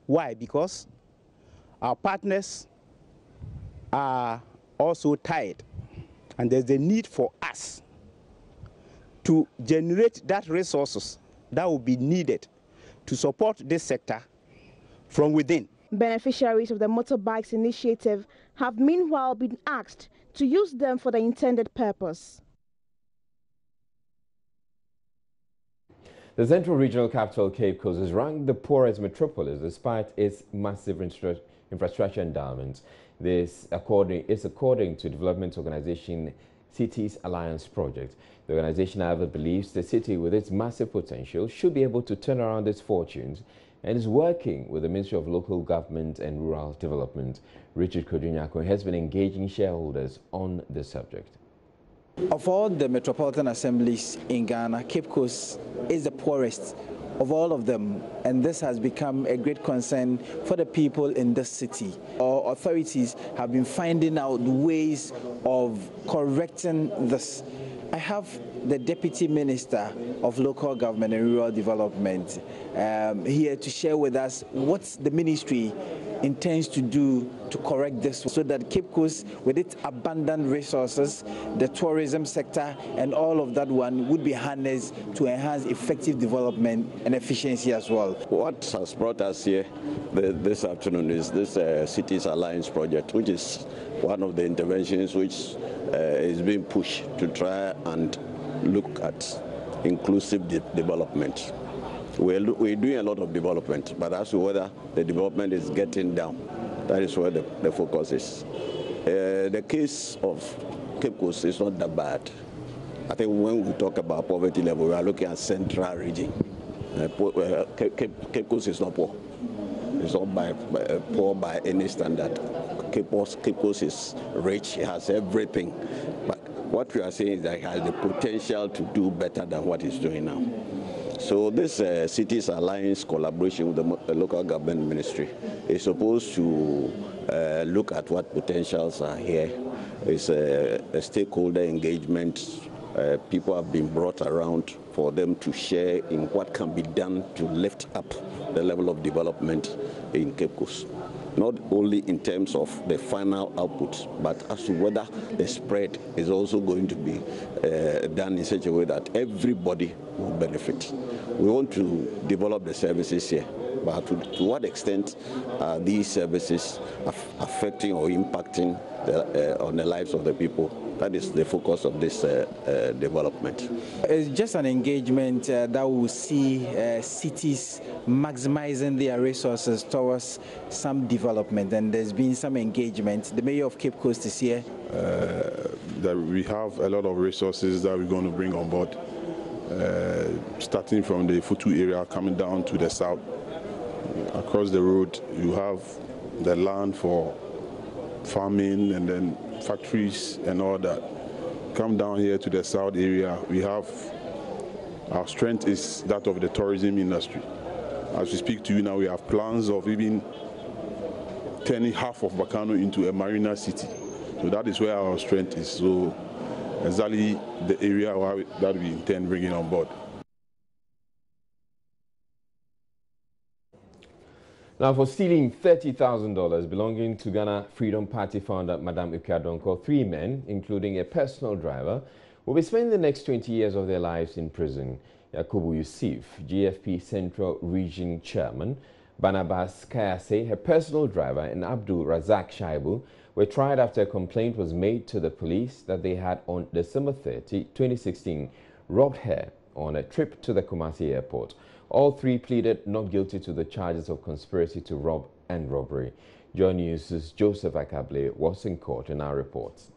Why? Because our partners are also tired, and there's the need for us to generate that resources that will be needed to support this sector from within. Beneficiaries of the motorbikes initiative have meanwhile been asked to use them for the intended purpose. The Central Regional Capital, Cape Coast, is ranked the poorest metropolis despite its massive infrastructure endowments. This is according to development organization Cities Alliance Project. The organization, however, believes the city, with its massive potential, should be able to turn around its fortunes and is working with the Ministry of Local Government and Rural Development. Richard Kodunyako has been engaging shareholders on the subject. Of all the metropolitan assemblies in Ghana, Cape Coast is the poorest of all of them, and this has become a great concern for the people in this city. Our authorities have been finding out ways of correcting this. I have the Deputy Minister of Local Government and Rural Development here to share with us what the ministry intends to do to correct this so that Cape Coast, with its abundant resources, the tourism sector and all of that one would be harnessed to enhance effective development and efficiency as well. What has brought us here this afternoon is this Cities Alliance project, which is one of the interventions which is being pushed to try and look at inclusive development. We're doing a lot of development, but as to whether the development is getting down, that is where the focus is. The case of Cape Coast is not that bad. I think when we talk about poverty level, we are looking at central region. Cape Coast is not poor. It's not poor by any standard. Cape Coast is rich, it has everything. But what we are saying is that it has the potential to do better than what it's doing now. So this Cities Alliance collaboration with the local government ministry is supposed to look at what potentials are here. It's a stakeholder engagement. People have been brought around for them to share in what can be done to lift up the level of development in Cape Coast. Not only in terms of the final output, but as to whether the spread is also going to be done in such a way that everybody will benefit. We want to develop the services here, but to what extent are these services affecting or impacting on the lives of the people? That is the focus of this development. It's just an engagement that will see cities maximizing their resources towards some development, and there's been some engagement. The mayor of Cape Coast is here. That we have a lot of resources that we're going to bring on board, starting from the Futu area, coming down to the south. Across the road, you have the land for farming and then factories and all that. Come down here to the south area, we have, our strength is that of the tourism industry. As we speak to you now, we have plans of even turning half of Bacano into a marina city. So that is where our strength is. So exactly the area that we intend bringing on board. Now, for stealing $30,000 belonging to Ghana Freedom Party founder Madame Ukua-Donkor, 3 men, including a personal driver, will be spending the next 20 years of their lives in prison. Yakubu Yusuf, GFP Central Region Chairman, Barnabas Kayase, her personal driver, and Abdul Razak Shaibu were tried after a complaint was made to the police that they had on December 30, 2016, robbed her on a trip to the Kumasi airport. All 3 pleaded not guilty to the charges of conspiracy to rob and robbery. Joy News' Joseph Akable was in court and now reports.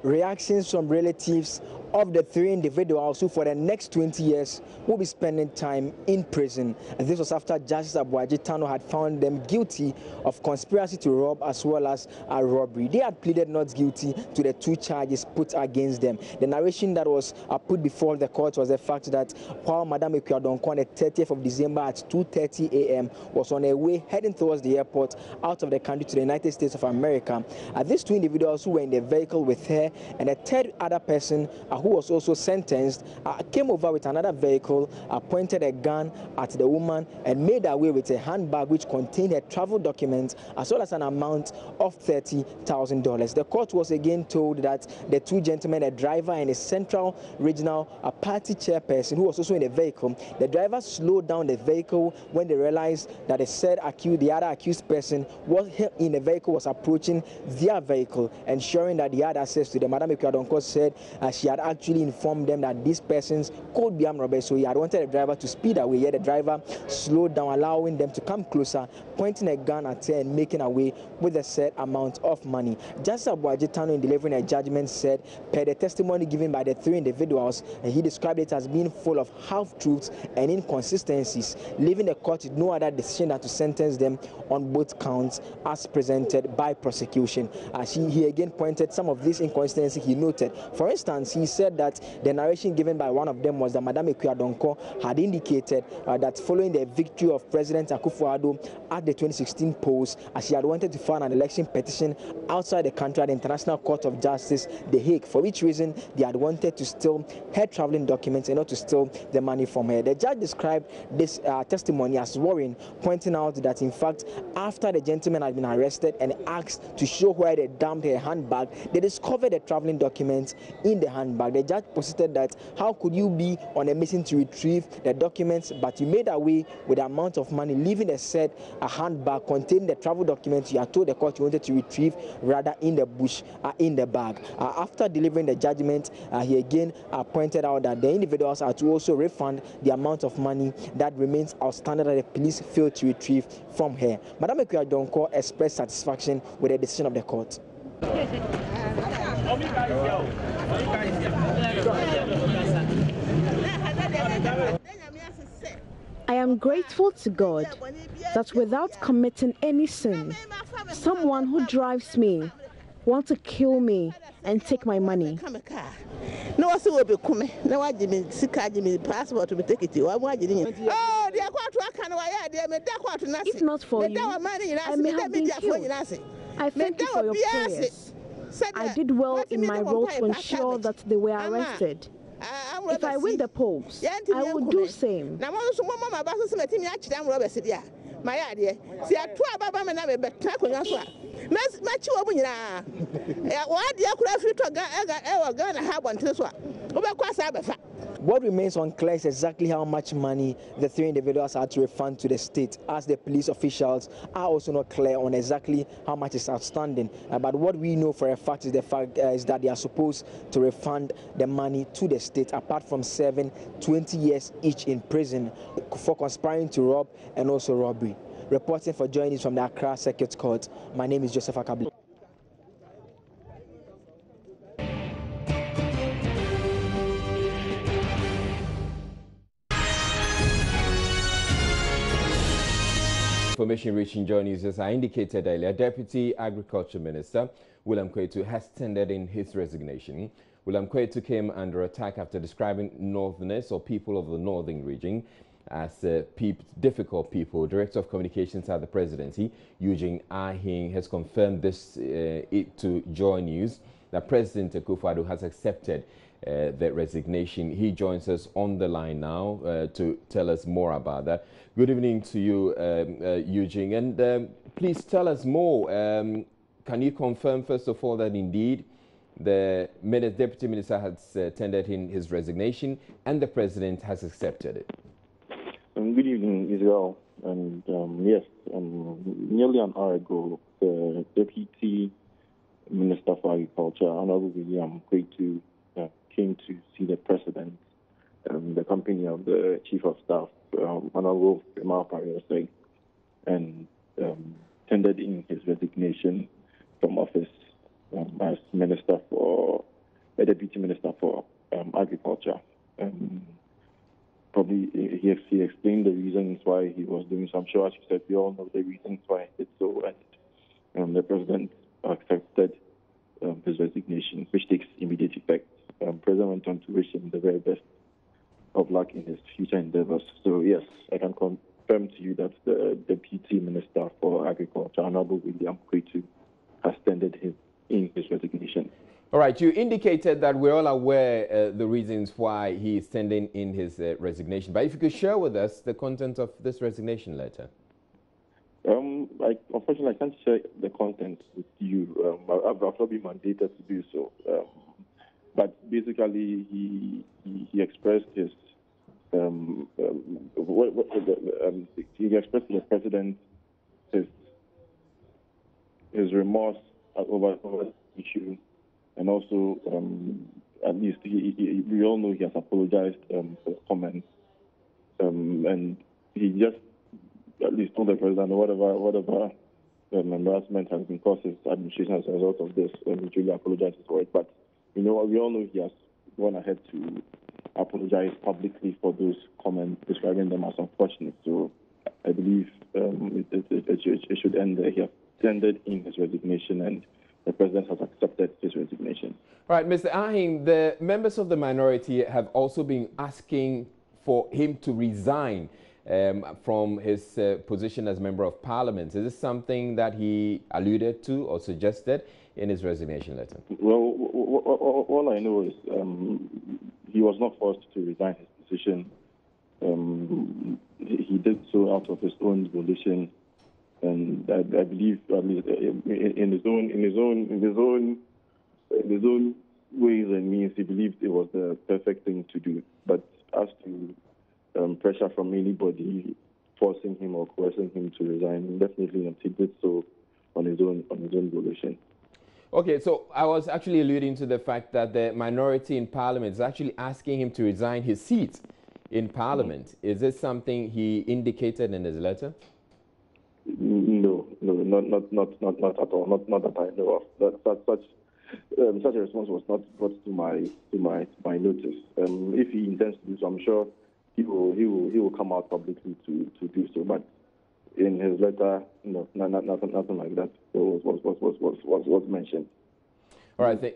Reactions from relatives of the 3 individuals who for the next 20 years will be spending time in prison. And this was after Justice Abuaji Tano had found them guilty of conspiracy to rob as well as a robbery. They had pleaded not guilty to the 2 charges put against them. The narration that was put before the court was the fact that while Madame Ukua-Donkor on the 30th of December at 2:30 a.m. was on her way heading towards the airport out of the country to the United States of America, these 2 individuals who were in the vehicle with her and a third other person who who was also sentenced, came over with another vehicle, pointed a gun at the woman, and made away with a handbag which contained her travel documents as well as an amount of $30,000. The court was again told that the two gentlemen, a driver and a Central Regional party chairperson who was also in the vehicle, the driver slowed down the vehicle when they realized that the other accused person was in the vehicle was approaching their vehicle, ensuring that they had access to them. Madam Ekua-Donkor said she had actually informed them that these persons could be armed robbers, so he had wanted the driver to speed away. Yet the driver slowed down, allowing them to come closer, pointing a gun at her and making away with a set amount of money. Justice Aboagye Tano, in delivering a judgment, said, per the testimony given by the three individuals, he described it as being full of half-truths and inconsistencies, leaving the court with no other decision than to sentence them on both counts as presented by prosecution. He again pointed some of these inconsistencies he noted. For instance, he said that the narration given by one of them was that Madam Ekua-Donkor had indicated that following the victory of President Akufo-Addo at the 2016 polls, she had wanted to file an election petition outside the country at the International Court of Justice, The Hague, for which reason they had wanted to steal her traveling documents and not to steal the money from her. The judge described this testimony as worrying, pointing out that in fact, after the gentleman had been arrested and asked to show where they dumped her handbag, they discovered the traveling documents in the handbag. The judge posited that how could you be on a mission to retrieve the documents, but you made away with the amount of money, leaving a handbag containing the travel documents you had told the court you wanted to retrieve rather in the bush, in the bag. After delivering the judgment, he again pointed out that the individuals are to also refund the amount of money that remains outstanding that the police failed to retrieve from her. Madam Ekua-Donkor expressed satisfaction with the decision of the court. I am grateful to God that without committing any sin, someone who drives me wants to kill me and take my money. No, I will be coming. No, I didn't see passport to take it. I didn't. Oh, they are quite if not for you, I may have been killed. I thank you for your prayers. I did well in my role to ensure that they were arrested. If I win the polls, I will do same. My idea. See, I try Baba and I bet Taco. Match you open your eye. What the Akura going to have one to this one? What remains unclear is exactly how much money the three individuals had to refund to the state, as the police officials are also not clear on exactly how much is outstanding. But what we know for a fact is that they are supposed to refund the money to the state, apart from serving 20 years each in prison for conspiring to rob and also robbery. Reporting for Joy News from the Accra Circuit Court, my name is Joseph Akabli. Information reaching Joy News, as I indicated earlier, Deputy Agriculture Minister William Kwetu has tendered in his resignation. William Kwetu came under attack after describing Northerners or people of the northern region as difficult people. Director of Communications at the Presidency, Eugene Ahing, has confirmed this to Joy News that President Akufo-Addo has accepted the resignation. He joins us on the line now to tell us more about that. Good evening to you, Eugene, and please tell us more. Can you confirm, first of all, that indeed the Deputy Minister has tendered in his resignation and the President has accepted it? Good evening, Israel. And yes, nearly an hour ago, the Deputy Minister for Agriculture, Honorable William Kwetu, came to see the President, the company of the Chief of Staff, Honorable Emma Parry, and tendered in his resignation from office as Minister for Deputy Minister for Agriculture. Probably he explained the reasons why he was doing so. I'm sure, as you said, we all know the reasons why he did so, and the President accepted his resignation, which takes immediate effect. President went on to wish him the very best of luck in his future endeavors. So yes, I can confirm to you that the Deputy Minister for Agriculture, Honorable William Kwetu, has tendered in his resignation. All right. right, you indicated that we're all aware the reasons why he is sending in his resignation. But if you could share with us the content of this resignation letter. Unfortunately, I can't share the content with you. I've not been mandated to do so. But basically, he expressed his he expressed to the president his remorse over the issue, and also at least we all know he has apologized for comments, and he just at least told the president whatever embarrassment has been caused his administration as a result of this, and he truly apologizes for it. But we all know he has gone ahead to apologize publicly for those comments, describing them as unfortunate. So I believe it should end there. He has tendered in his resignation, and the president has accepted his resignation. All right, Mr. Ahing, the members of the minority have also been asking for him to resign from his position as Member of Parliament. Is this something that he alluded to or suggested in his resignation letter? Well, all I know is he was not forced to resign his position. He did so out of his own volition, and I believe, at least in his own ways and means, he believed it was the perfect thing to do. But as to pressure from anybody forcing him or coercing him to resign, definitely not. He did so on his own volition. Okay, so I was actually alluding to the fact that the minority in Parliament is actually asking him to resign his seat in Parliament. Is this something he indicated in his letter? No, not at all. Not that I know of. Such a response was not brought to my notice. If he intends to do so, I'm sure he will come out publicly to do so. But in his letter, no, nothing like that was mentioned. All right,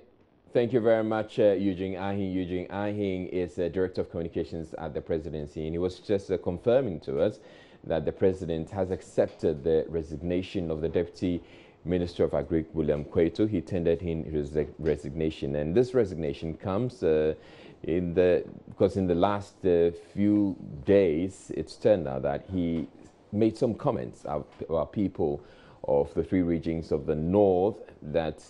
thank you very much, Eugene Ahing. Eugene Ahing is Director of Communications at the Presidency, and he was just confirming to us that the President has accepted the resignation of the Deputy Minister of Agric, William Kwetu. He tendered in his resignation, and this resignation comes because in the last few days, it's turned out that he made some comments about people of the three regions of the north that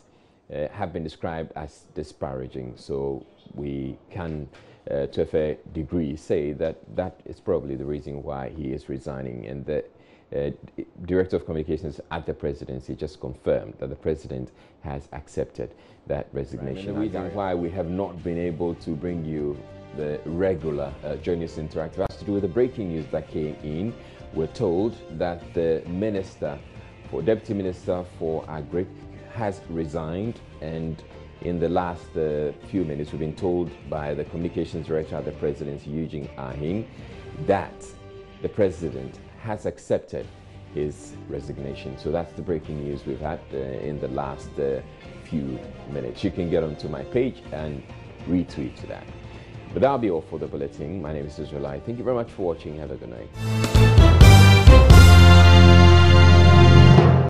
have been described as disparaging. So we can, to a fair degree, say that that is probably the reason why he is resigning. And the Director of Communications at the Presidency just confirmed that the President has accepted that resignation. Right, and the reason why we have not been able to bring you the regular Journey Us Interactive has to do with the breaking news that came in. We're told that the Deputy Minister for Agric has resigned, and in the last few minutes we've been told by the Communications Director at the Presidency, Eugene Ahing, that the President has accepted his resignation. So that's the breaking news we've had in the last few minutes. You can get onto my page and retweet to that. But that'll be all for the bulletin. My name is Israelite. Thank you very much for watching. Have a good night.